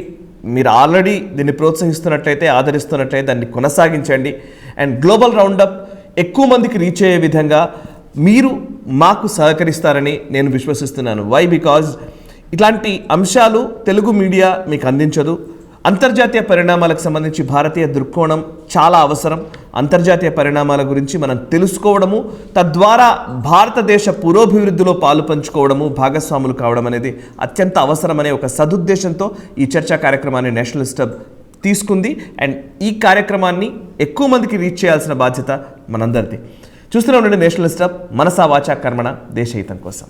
మీరు ఆల్రెడీ దీన్ని ప్రోత్సహిస్తున్నట్లయితే, ఆదరిస్తున్నట్లయితే దాన్ని కొనసాగించండి. అండ్ గ్లోబల్ రౌండప్ ఎక్కువ మందికి రీచ్ అయ్యే విధంగా మీరు మాకు సహకరిస్తారని నేను విశ్వసిస్తున్నాను. వై? బికాజ్ ఇట్లాంటి అంశాలు తెలుగు మీడియా మీకు అందించదు. అంతర్జాతీయ పరిణామాలకు సంబంధించి భారతీయ దృక్కోణం చాలా అవసరం. అంతర్జాతీయ పరిణామాల గురించి మనం తెలుసుకోవడము, తద్వారా భారతదేశ పురోభివృద్ధిలో పాలు పంచుకోవడము, భాగస్వాములు కావడం అనేది అత్యంత అవసరమనే ఒక సదుద్దేశంతో ఈ చర్చా కార్యక్రమాన్ని నేషనలిస్ట్ హబ్ తీసుకుంది. అండ్ ఈ కార్యక్రమాన్ని ఎక్కువ మందికి రీచ్ చేయాల్సిన బాధ్యత మనందరిది. చూస్తూనే ఉండండి నేషనలిస్ట్ హబ్. మనసా వాచా కర్మణ, దేశ హితం కోసం.